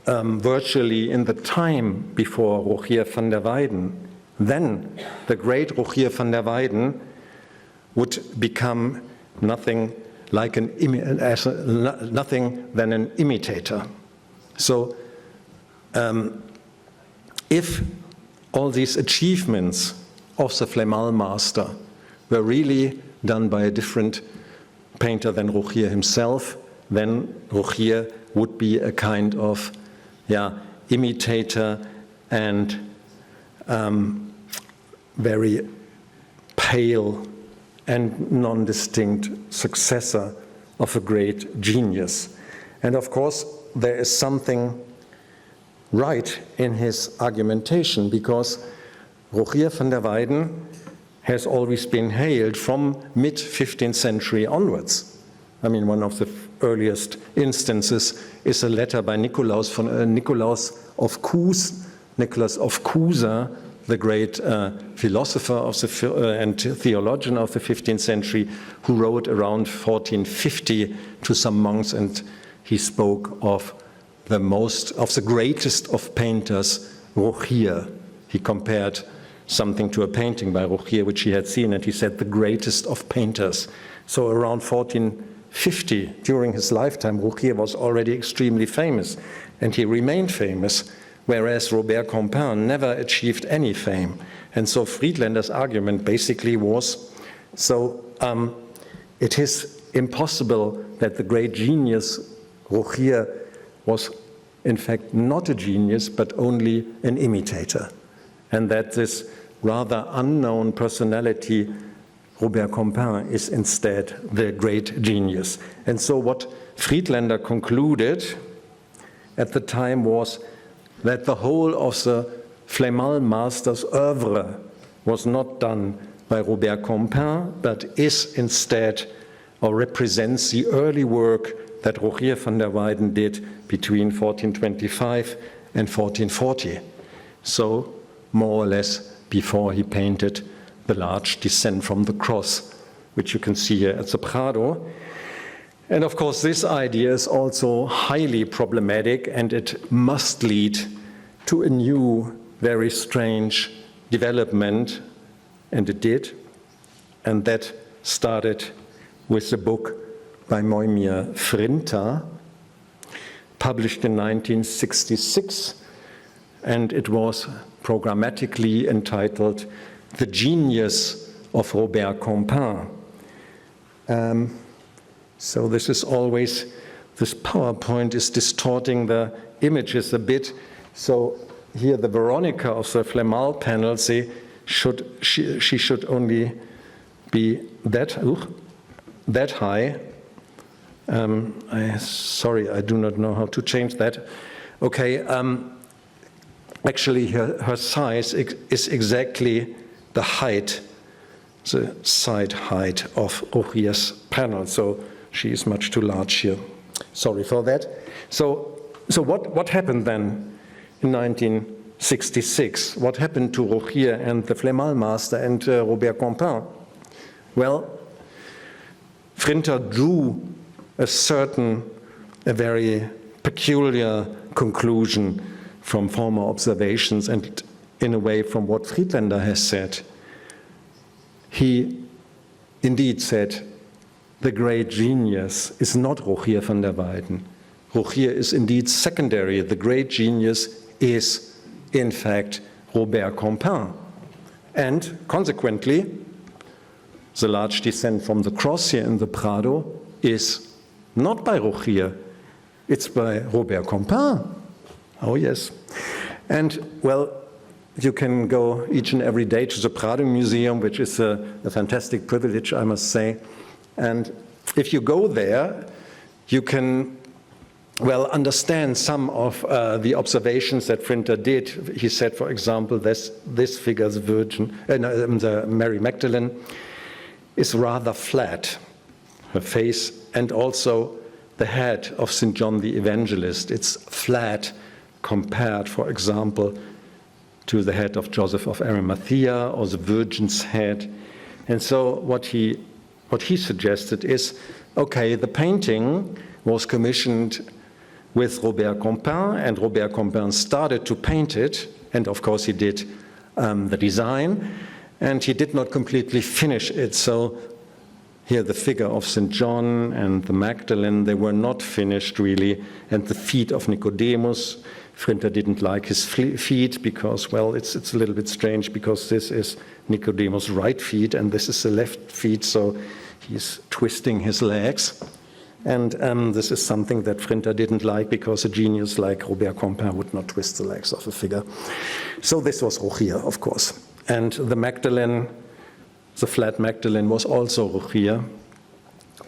virtually in the time before Rogier van der Weyden, then the great Rogier van der Weyden would become nothing like nothing than an imitator. So if all these achievements of the Flemalle master were really done by a different painter than Rogier himself, then Rogier would be a kind of imitator and very pale and non-distinct successor of a great genius. And of course, there is something right in his argumentation, because Rogier van der Weyden has always been hailed from mid-15th century onwards. I mean, one of the earliest instances is a letter by Nicolaus of Cusa, the great philosopher and theologian of the 15th century, who wrote around 1450 to some monks, and he spoke of the greatest of painters, Rogier. He compared something to a painting by Rogier, which he had seen, and he said the greatest of painters. So around 1450, during his lifetime, Rogier was already extremely famous, and he remained famous, whereas Robert Campin never achieved any fame. And so Friedlander's argument basically was, it is impossible that the great genius Rogier was in fact not a genius, but only an imitator. And that this rather unknown personality, Robert Campin, is instead the great genius. And so what Friedlander concluded at the time was that the whole of the Flemalle master's oeuvre was not done by Robert Campin, but is instead, or represents the early work that Rogier van der Weyden did between 1425 and 1440. So, more or less before he painted the large Descent from the Cross, which you can see here at the Prado. And of course, this idea is also highly problematic, and it must lead to a new, very strange development, and it did. And that started with the book by Moimir Frinta, published in 1966, and it was programmatically entitled The Genius of Robert Campin. So this is always, this PowerPoint is distorting the images a bit. So here the Veronica of the Flemalle panel, she should only be that high. Sorry, I do not know how to change that. Okay, actually her size is exactly the height, the side height of Rogier's panel. So she is much too large here. Sorry for that. So what happened then in 1966? What happened to Rogier and the Flemalle master and Robert Campin? Well, Frinta drew a very peculiar conclusion from former observations and in a way from what Friedlander has said. He indeed said the great genius is not Rogier van der Weyden. Rogier is indeed secondary. The great genius is, in fact, Robert Campin. And consequently, the large Descent from the Cross here in the Prado is not by Rogier, it's by Robert Campin. Oh yes. And well, you can go each and every day to the Prado Museum, which is a fantastic privilege, I must say. And if you go there, you can, well, understand some of the observations that Frinta did. He said, for example, this figure, the Mary Magdalene, is rather flat, her face, and also the head of St. John the Evangelist. It's flat compared, for example, to the head of Joseph of Arimathea or the Virgin's head. And so what he suggested is, okay, the painting was commissioned with Robert Campin, and Robert Campin started to paint it, and of course he did the design, and he did not completely finish it. So here the figure of St. John and the Magdalene, they were not finished really, and the feet of Nicodemus, Frinta didn't like his feet because, well, it's a little bit strange because this is Nicodemus' right feet and this is the left feet, so he's twisting his legs. And this is something that Frinta didn't like because a genius like Robert Campin would not twist the legs of a figure. So this was Rogier, of course. And the Magdalene, the flat Magdalene, was also Rogier.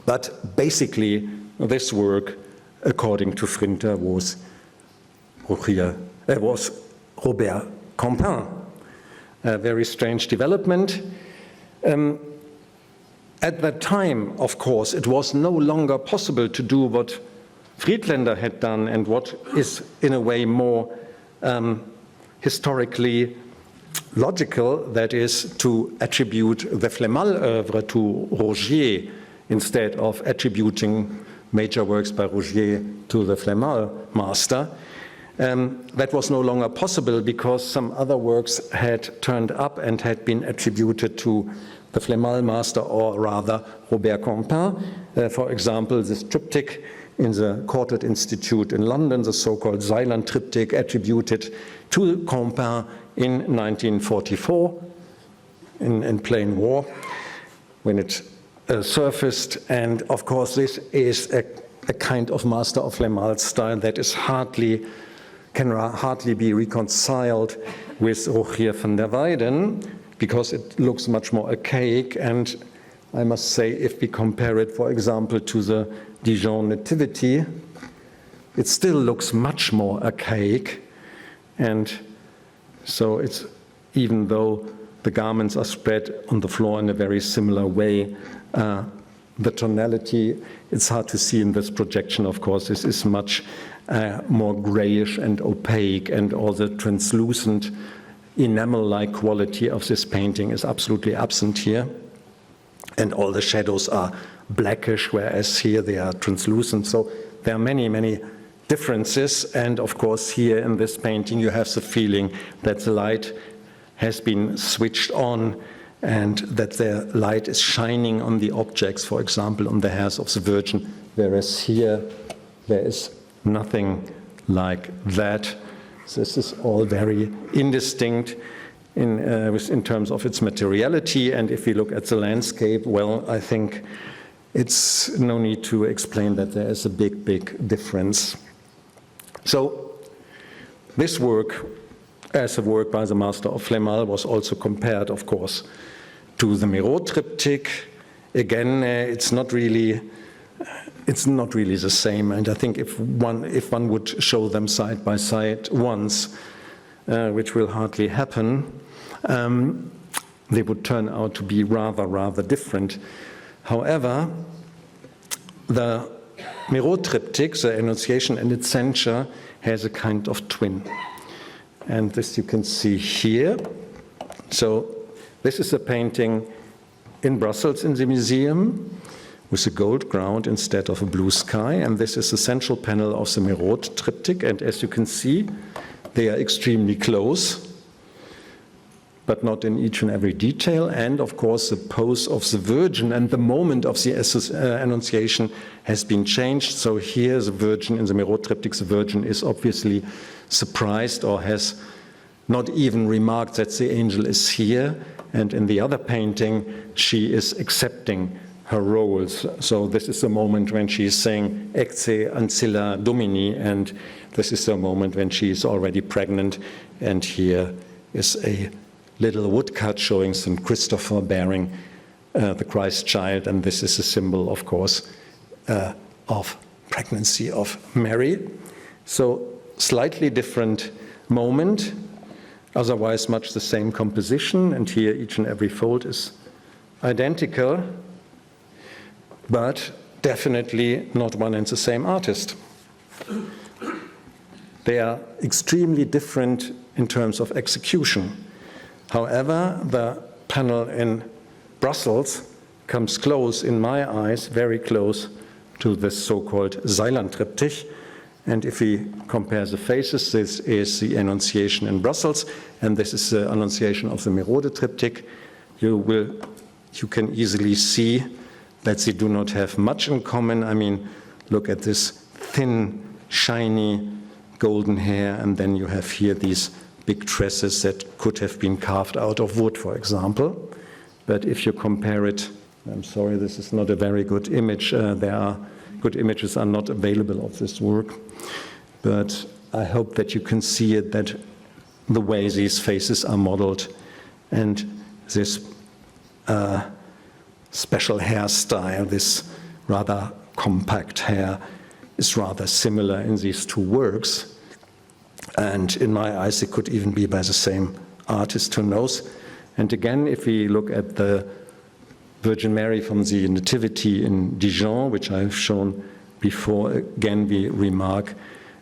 But basically, this work, according to Frinta, was Rogier was Robert Campin. A very strange development. At that time, of course, it was no longer possible to do what Friedlander had done and what is, in a way, more historically logical, that is, to attribute the Flemalle oeuvre to Rogier instead of attributing major works by Rogier to the Flemalle master. That was no longer possible because some other works had turned up and had been attributed to the Flemalle master, or rather Robert Campin. For example, this triptych in the Quartet Institute in London, the so-called Zeiland triptych, attributed to Campin in 1944 in Plain War when it surfaced. And of course, this is a kind of master of Flemalle style that is can hardly be reconciled with Rogier van der Weyden, because it looks much more archaic. And I must say, if we compare it, for example, to the Dijon Nativity, it still looks much more archaic. And so it's, even though the garments are spread on the floor in a very similar way, the tonality, it's hard to see in this projection, of course. This is much more grayish and opaque, and all the translucent enamel-like quality of this painting is absolutely absent here. And all the shadows are blackish, whereas here they are translucent. So there are many, many differences. And of course, here in this painting, you have the feeling that the light has been switched on and that the light is shining on the objects, for example, on the hairs of the Virgin, whereas here there is nothing like that. This is all very indistinct in terms of its materiality. And if we look at the landscape, well, I think it's no need to explain that there is a big, big difference. So this work, as a work by the master of Flemalle, was also compared, of course, to the Miro triptych. Again, it's not really the same. And I think if one would show them side by side once, which will hardly happen, they would turn out to be rather different. However, the Miro triptych, the Annunciation and its Censure, has a kind of twin. And this you can see here. So this is a painting in Brussels in the museum with a gold ground instead of a blue sky. And this is the central panel of the Miro triptych. And as you can see, they are extremely close, but not in each and every detail. And of course, the pose of the Virgin and the moment of the Annunciation has been changed. So here, the Virgin in the Miro triptych, the Virgin is obviously surprised or has not even remarked that the angel is here. And in the other painting, she is accepting her roles. So this is the moment when she is saying Ecce ancilla Domini, and this is the moment when she is already pregnant. And here is a little woodcut showing St. Christopher bearing the Christ child, and this is a symbol, of course, of pregnancy of Mary. So slightly different moment, otherwise much the same composition, and here each and every fold is identical, but definitely not one and the same artist. They are extremely different in terms of execution. However, the panel in Brussels comes close, in my eyes, very close to this so-called Zeiland triptych. And if we compare the faces, this is the Annunciation in Brussels, and this is the Annunciation of the Miro triptych. You can easily see that they do not have much in common. I mean, look at this thin, shiny, golden hair, and then you have here these big tresses that could have been carved out of wood, for example. But if you compare it, I'm sorry, this is not a very good image. Good images are not available of this work. But I hope that you can see it, that the way these faces are modeled and this special hairstyle, this rather compact hair, is rather similar in these two works. And in my eyes, it could even be by the same artist, who knows. And again, if we look at the Virgin Mary from the Nativity in Dijon, which I've shown before, again, we remark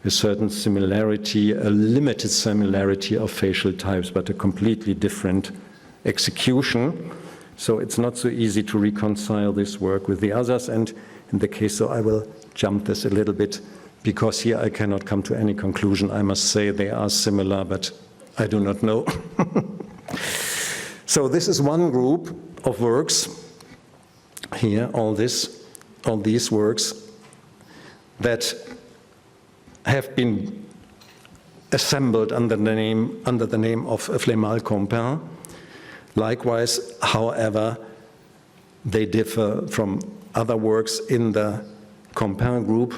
a certain similarity, a limited similarity of facial types, but a completely different execution. So it's not so easy to reconcile this work with the others. And in the case, so I will jump this a little bit, because here I cannot come to any conclusion. I must say they are similar, but I do not know. So this is one group of works here, all these works that have been assembled under the name of Flémalle Campin. Likewise, however, they differ from other works in the Campin group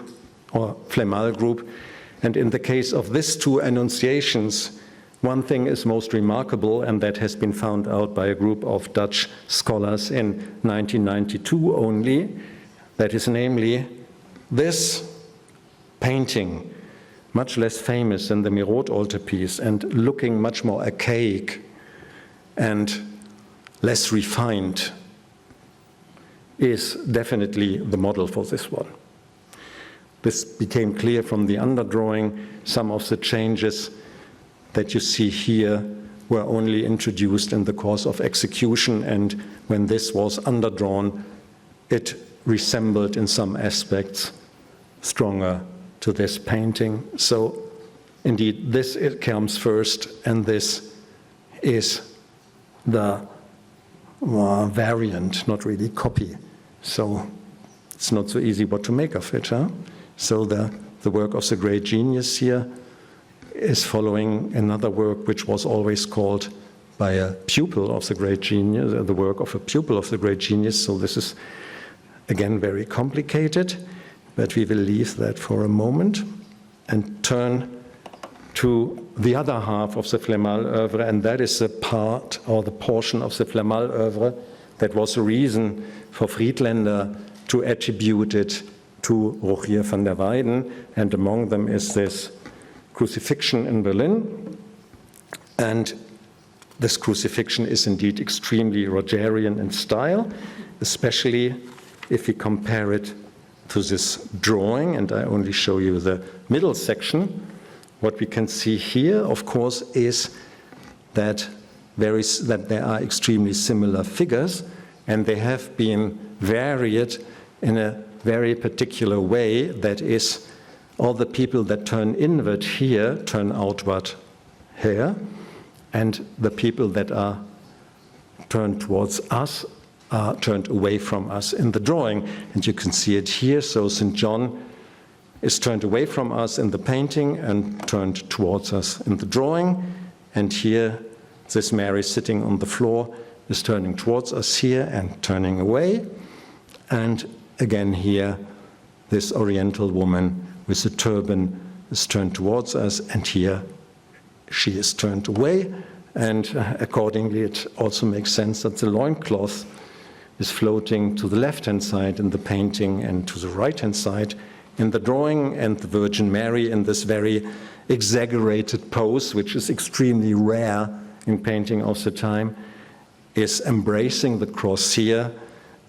or Flémalle group. And in the case of these two annunciations, one thing is most remarkable, and that has been found out by a group of Dutch scholars in 1992 only. That is namely this painting, much less famous than the Miraut altarpiece and looking much more archaic and less refined, is definitely the model for this one. This became clear from the underdrawing. Some of the changes that you see here were only introduced in the course of execution, and when this was underdrawn, it resembled in some aspects stronger to this painting. So indeed, this it comes first, and this is the variant, not really copy. So it's not so easy what to make of it. Huh? So the work of the great genius here is following another work which was always called by a pupil of the great genius, the work of a pupil of the great genius. So this is, again, very complicated, but we will leave that for a moment and turn to the other half of the Flémalle oeuvre, and that is the part or the portion of the Flémalle oeuvre that was the reason for Friedlander to attribute it to Rogier van der Weyden, and among them is this crucifixion in Berlin. And this crucifixion is indeed extremely Rogerian in style, especially if we compare it to this drawing, and I only show you the middle section. What we can see here, of course, is that there are extremely similar figures, and they have been varied in a very particular way. That is, all the people that turn inward here turn outward here, and the people that are turned towards us are turned away from us in the drawing. And you can see it here. So St. John is turned away from us in the painting and turned towards us in the drawing. And here, this Mary sitting on the floor is turning towards us here and turning away. And again here, this Oriental woman with the turban is turned towards us, and here she is turned away. And accordingly, it also makes sense that the loincloth is floating to the left-hand side in the painting and to the right-hand side in the drawing, and the Virgin Mary in this very exaggerated pose, which is extremely rare in painting of the time, is embracing the cross here,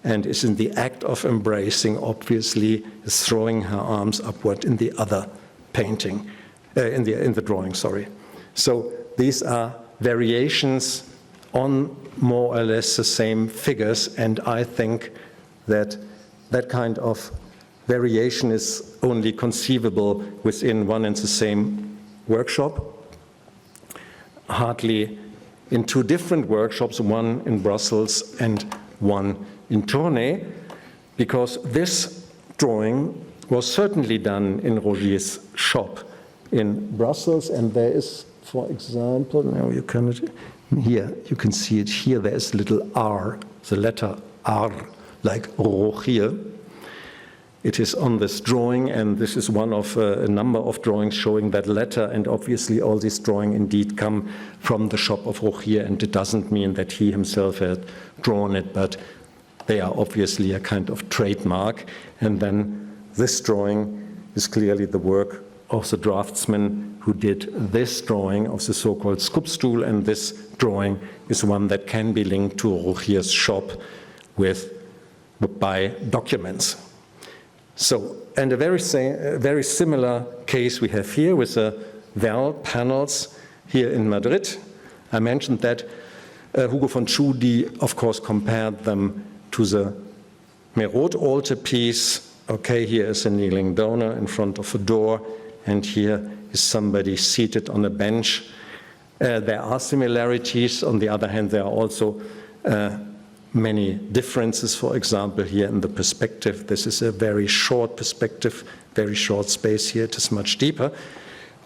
and is in the act of embracing, obviously, is throwing her arms upward in the other painting, in the drawing, sorry. So these are variations on more or less the same figures, and I think that that kind of variation is only conceivable within one and the same workshop. Hardly in two different workshops, one in Brussels and one in Tournai, because this drawing was certainly done in Rogier's shop in Brussels, and there is, for example, now you cannot, here, you can see it here, there is a little R, the letter R, like Rogier. It is on this drawing, and this is one of a number of drawings showing that letter, and obviously all these drawings indeed come from the shop of Rogier, and it doesn't mean that he himself had drawn it, but they are obviously a kind of trademark. And then this drawing is clearly the work of the draftsman who did this drawing of the so-called Skupstool, and this drawing is one that can be linked to Rogier's shop by documents. So, and a very similar case we have here with the Well panels here in Madrid. I mentioned that Hugo von Tschudi, of course, compared them to the Merode altarpiece. Okay, here is a kneeling donor in front of a door, and here is somebody seated on a bench. There are similarities. On the other hand, there are also many differences. For example, here in the perspective, this is a very short perspective, very short space here. It is much deeper.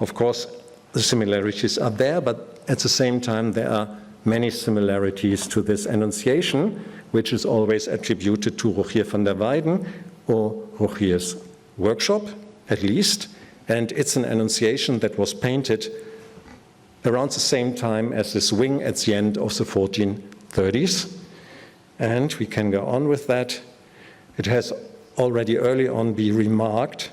Of course, the similarities are there, but at the same time, there are many similarities to this Annunciation, which is always attributed to Rogier van der Weyden or Rogier's workshop, at least. And it's an Annunciation that was painted around the same time as this wing at the end of the 1430s. And we can go on with that. It has already early on been remarked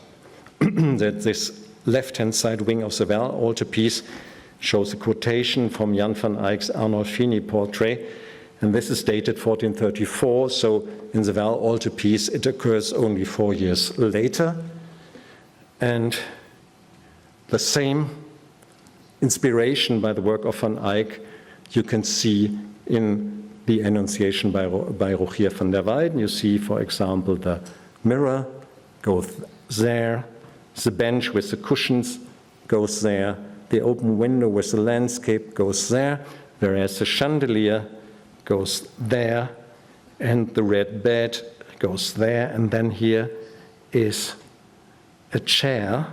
that this left-hand side wing of the Well altarpiece shows a quotation from Jan van Eyck's Arnolfini portrait, and this is dated 1434, so in the Well altarpiece it occurs only 4 years later. And the same inspiration by the work of van Eyck you can see in the Annunciation by Rogier van der Weyden. You see, for example, the mirror goes there, the bench with the cushions goes there, the open window with the landscape goes there, whereas the chandelier goes there, and the red bed goes there, and then here is a chair.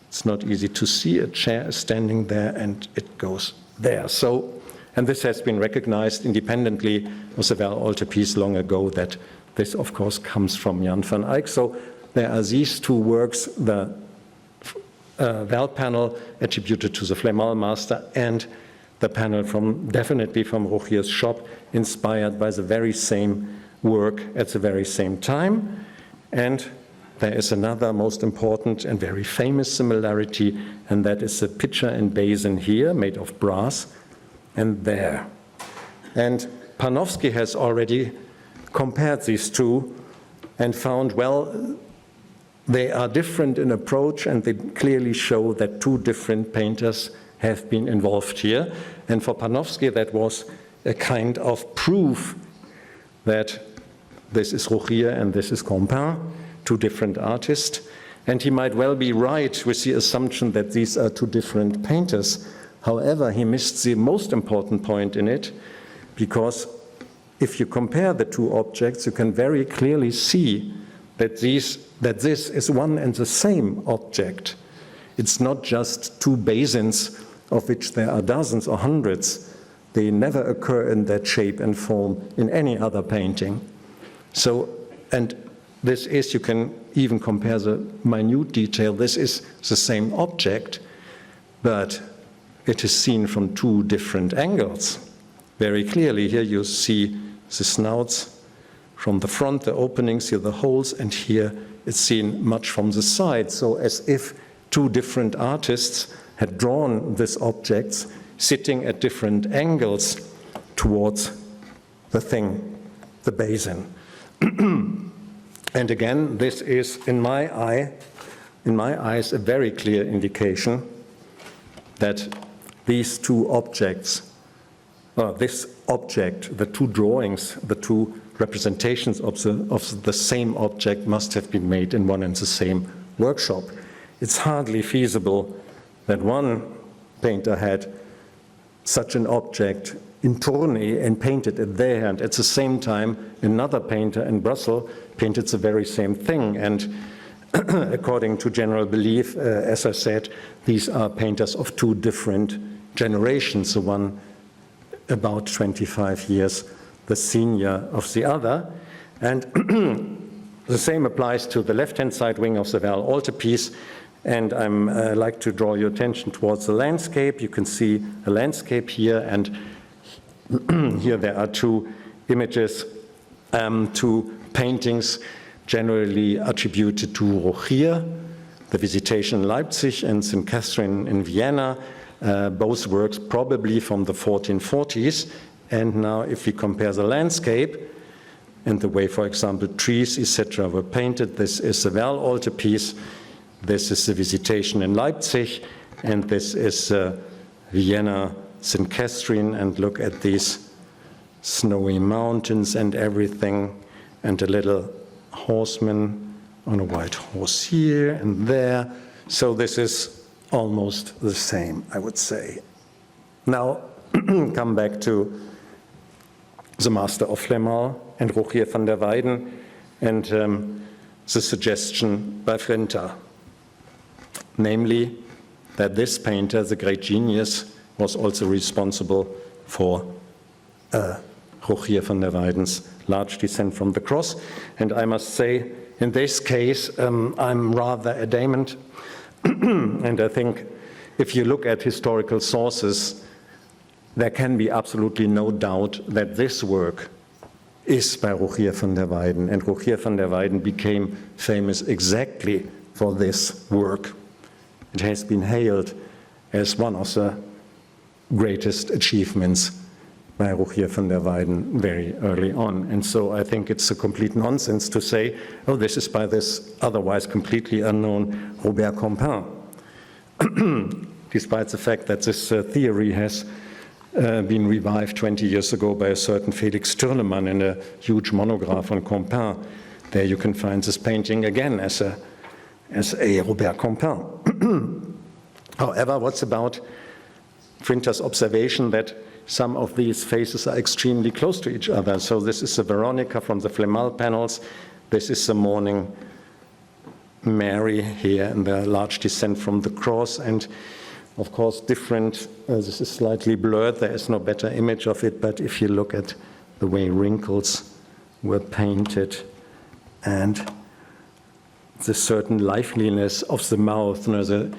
It's not easy to see. A chair is standing there, and it goes there. So, and this has been recognized independently of the Well altarpiece long ago, that this, of course, comes from Jan van Eyck. So there are these two works, the Well panel attributed to the Flemalle master and the panel definitely from Rogier's shop, inspired by the very same work at the very same time. And there is another most important and very famous similarity, and that is the pitcher and basin here, made of brass, and there. And Panofsky has already compared these two and found, well, they are different in approach, and they clearly show that two different painters have been involved here. And for Panofsky, that was a kind of proof that this is Rogier and this is Campin, two different artists. And he might well be right with the assumption that these are two different painters. However, he missed the most important point in it, because if you compare the two objects, you can very clearly see that this is one and the same object. It's not just two basins of which there are dozens or hundreds. They never occur in that shape and form in any other painting. So, and this is, you can even compare the minute detail. This is the same object, but it is seen from two different angles. Very clearly, here you see the snouts from the front, the openings, here the holes, and here it's seen much from the side. So as if two different artists had drawn these objects sitting at different angles towards the thing, the basin. And again, this is, in my eyes, a very clear indication that these two objects, this object, the two drawings, the two representations of the same object must have been made in one and the same workshop. It's hardly feasible that one painter had such an object in Tournai and painted it there, and at the same time another painter in Brussels painted the very same thing. And according to general belief, as I said, these are painters of two different generations, the one about 25 years the senior of the other. And the same applies to the left-hand side wing of the Well altarpiece. And I'd like to draw your attention towards the landscape. You can see a landscape here, and here there are two images, two paintings generally attributed to Rogier. The Visitation in Leipzig and St. Catherine in Vienna, both works probably from the 1440s. And now if we compare the landscape and the way, for example, trees, etc. were painted, this is a Werl altarpiece, this is the Visitation in Leipzig, and this is Vienna, St. Catherine, and look at these snowy mountains and everything, and a little horseman on a white horse here and there. So this is almost the same, I would say. Now, come back to the master of Flémalle and Rogier van der Weyden and the suggestion by Friedlander, namely that this painter, the great genius, was also responsible for Rogier van der Weyden's large descent from the cross. And I must say, in this case, I'm rather adamant. And I think if you look at historical sources, there can be absolutely no doubt that this work is by Rogier van der Weyden. And Rogier van der Weyden became famous exactly for this work. It has been hailed as one of the greatest achievements by Rogier van der Weyden very early on. And so I think it's a complete nonsense to say, oh, this is by this otherwise completely unknown Robert Campin, despite the fact that this theory has been revived 20 years ago by a certain Felix Türlemann in a huge monograph on Campin. There you can find this painting again as a Robert Campin. However, what's about Friedlander's observation that some of these faces are extremely close to each other? So this is a Veronica from the Flemalle panels. This is the Morning Mary here in the large descent from the cross. And of course, different, this is slightly blurred. There is no better image of it. But if you look at the way wrinkles were painted and the certain liveliness of the mouth, you know,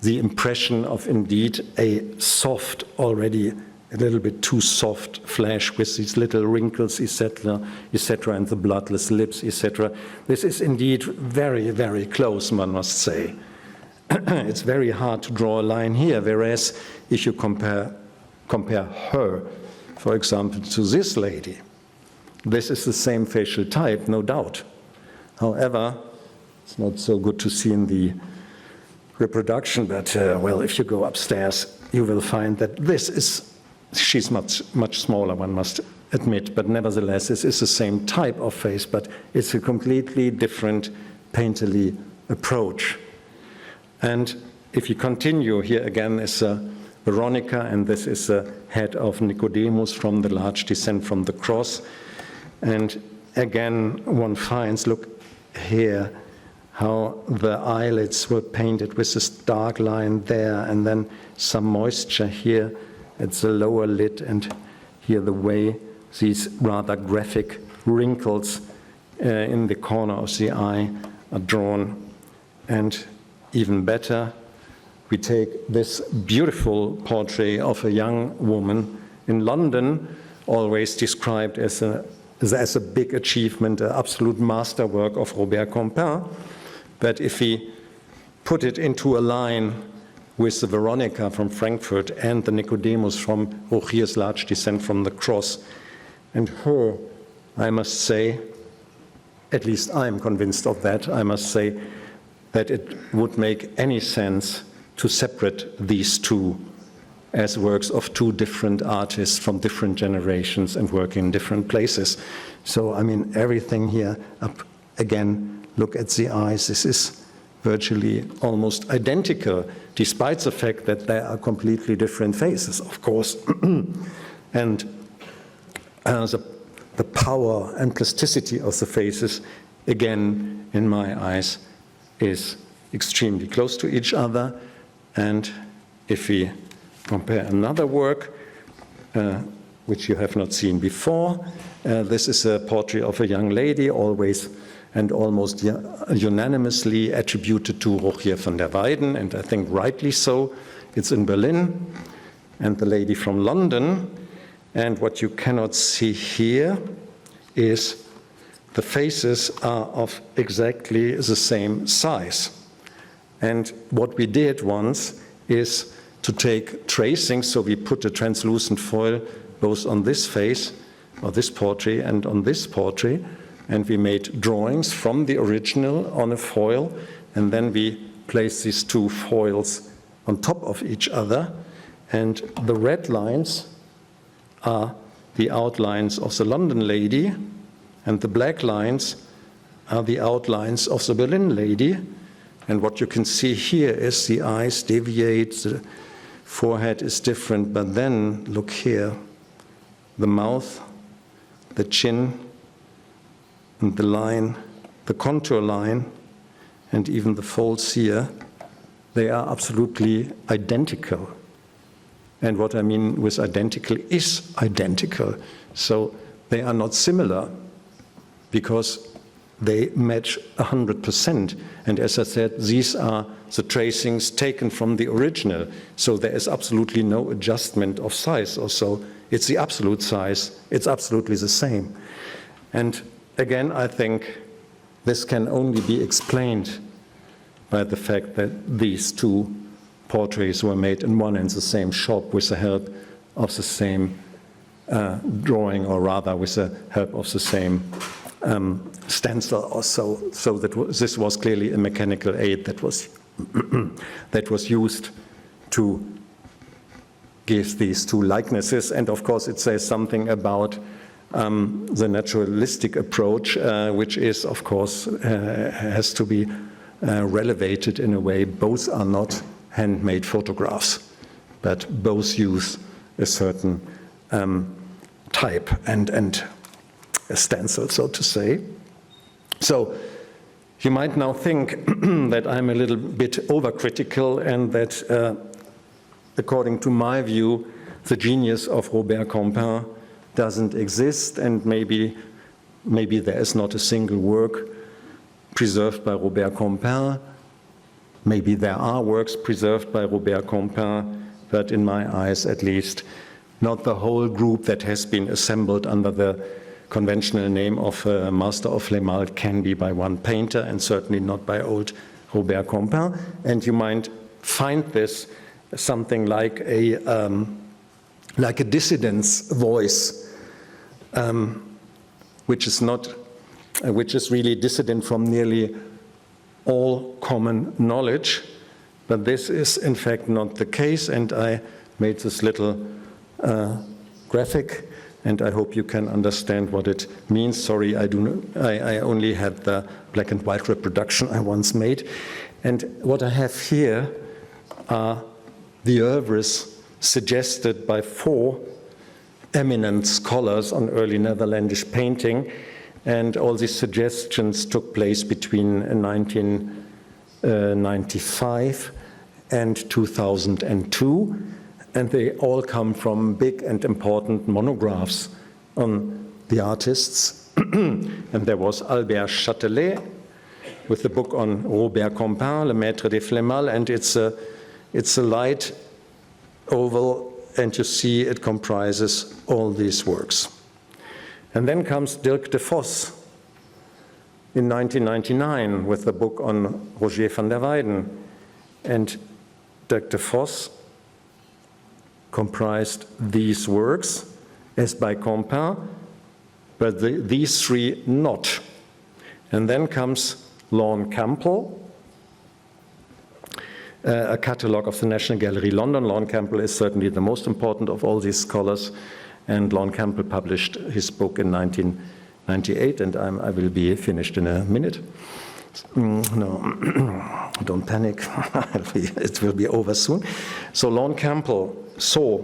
the impression of indeed a soft, already a little bit too soft flesh with these little wrinkles, etc., and the bloodless lips, etc. This is indeed very, very close, one must say. It's very hard to draw a line here, whereas if you compare her, for example, to this lady, this is the same facial type, no doubt. However, it's not so good to see in the reproduction, but well, if you go upstairs, you will find that she's much smaller, one must admit, but nevertheless, this is the same type of face, but it's a completely different painterly approach. And if you continue, here again is Veronica, and this is the head of Nicodemus from the large descent from the cross. And again, one finds, look here, how the eyelids were painted with this dark line there, and then some moisture here at the lower lid, and here the way these rather graphic wrinkles in the corner of the eye are drawn. And even better, we take this beautiful portrait of a young woman in London, always described as a big achievement, an absolute masterwork of Robert Campin. But if we put it into a line with the Veronica from Frankfurt and the Nicodemus from Rogier's large descent from the cross, and her, I must say, at least I'm convinced of that, I must say that it would make any sense to separate these two as works of two different artists from different generations and working in different places. So, I mean, everything here, again, look at the eyes. This is virtually almost identical, despite the fact that they are completely different faces, of course. And the power and plasticity of the faces, again, in my eyes, is extremely close to each other. And if we compare another work, which you have not seen before, this is a portrait of a young lady, always and almost unanimously attributed to Rogier van der Weyden, and I think rightly so. It's in Berlin, and the lady from London. And what you cannot see here is the faces are of exactly the same size. And what we did once is to take tracing, so we put a translucent foil both on this face, or this portrait, and on this portrait, and we made drawings from the original on a foil, and then we placed these two foils on top of each other, and the red lines are the outlines of the London lady, and the black lines are the outlines of the Berlin lady. And what you can see here is the eyes deviate, the forehead is different, but then look here, the mouth, the chin, and the line, the contour line, and even the folds here, they are absolutely identical. And what I mean with identical is identical. So they are not similar because they match 100%. And as I said, these are the tracings taken from the original. So there is absolutely no adjustment of size or so. It's the absolute size. It's absolutely the same. And again, I think this can only be explained by the fact that these two portraits were made in one and the same shop with the help of the same drawing, or rather with the help of the same stencil or so. So that this was clearly a mechanical aid that was that was used to give these two likenesses. And of course, it says something about the naturalistic approach, which is, of course, has to be relevated in a way. Both are not handmade photographs, but both use a certain type and a stencil, so to say. So you might now think that I'm a little bit overcritical and that, according to my view, the genius of Robert Campin doesn't exist, and maybe there is not a single work preserved by Robert Campin. Maybe there are works preserved by Robert Campin, but in my eyes at least, not the whole group that has been assembled under the conventional name of Master of Flémalle can be by one painter, and certainly not by old Robert Campin. And you might find this something like a dissident's voice, which is really dissident from nearly all common knowledge, but this is in fact not the case. And I made this little graphic, and I hope you can understand what it means. Sorry, I only had the black and white reproduction I once made. And what I have here are the oeuvres suggested by 4 eminent scholars on early Netherlandish painting, and all these suggestions took place between 1995 and 2002, and they all come from big and important monographs on the artists. And there was Albert Châtelet with the book on Robert Campin, Le Maître des Flémalle, and it's a light oval, and you see it comprises all these works. And then comes Dirk de Vos in 1999 with the book on Rogier van der Weyden. And Dirk de Vos comprised these works as by Campin, but these 3 not. And then comes Lorne Campbell, a catalogue of the National Gallery London. Lorne Campbell is certainly the most important of all these scholars, and Lorne Campbell published his book in 1998, and I will be finished in a minute. No, don't panic, it will be over soon. So Lorne Campbell saw,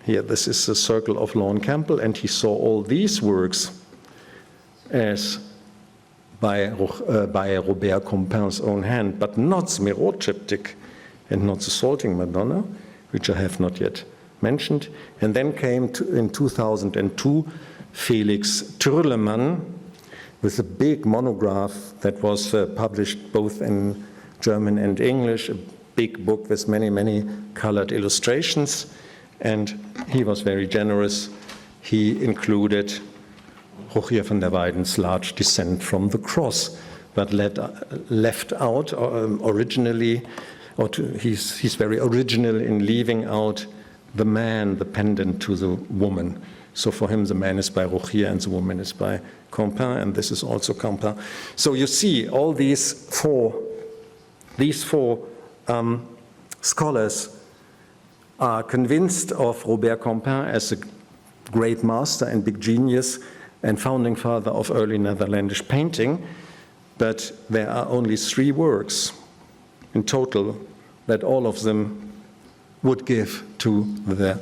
here this is the circle of Lorne Campbell, and he saw all these works as by Robert Campin's own hand, but not the Miro triptych and not the Salting Madonna, which I have not yet mentioned. And then came in 2002 Felix Türlemann with a big monograph that was published both in German and English, a big book with many, many colored illustrations. And he was very generous. He included Rogier van der Weyden's Large Descent from the Cross, but left out originally, he's very original in leaving out the man, the pendant to the woman. So for him, the man is by Rogier and the woman is by Campin, and this is also Campin. So you see, all these four scholars are convinced of Robert Campin as a great master and big genius and founding father of early Netherlandish painting, but there are only 3 works in total that all of them would give to the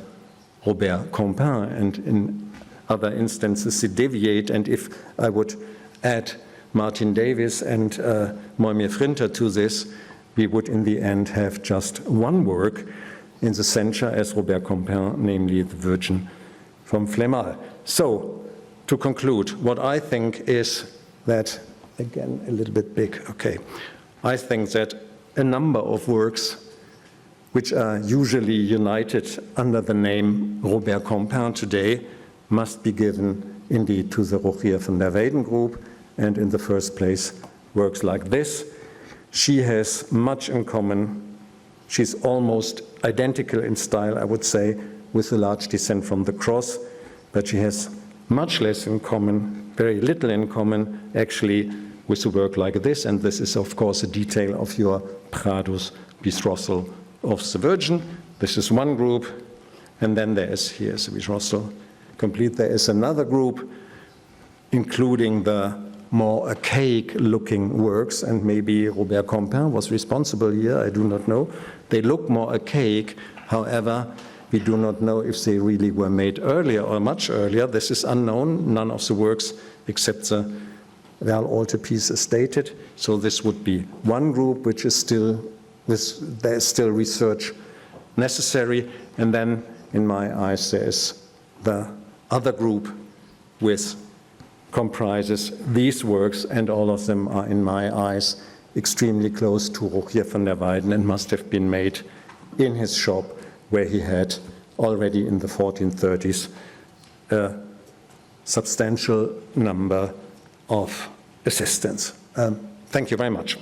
Robert Campin, and in other instances they deviate. And if I would add Martin Davis and Moimir Frinter to this, we would in the end have just 1 work in the center as Robert Campin, namely the Virgin from Flémalle. So, to conclude, what I think is that, again, a little bit big, okay, I think that a number of works which are usually united under the name Robert Campin today must be given indeed to the Rogier van der Weyden group, and in the first place, works like this. She has much in common. She's almost identical in style, I would say, with the large descent from the cross, but she has much less in common, very little in common, actually, with a work like this, and this is, of course, a detail of your Prado's betrothal of the Virgin. This is one group, and then there is, here's the betrothal complete. There is another group, including the more archaic-looking works, and maybe Robert Campin was responsible here, I do not know. They look more archaic, however, we do not know if they really were made earlier or much earlier. This is unknown. None of the works except the Real altarpiece is dated. So this would be one group which is still, there is still research necessary. And then, in my eyes, there is the other group which comprises these works, and all of them are, in my eyes, extremely close to Rogier van der Weyden and must have been made in his shop, where he had already in the 1430s a substantial number of assistants. Thank you very much.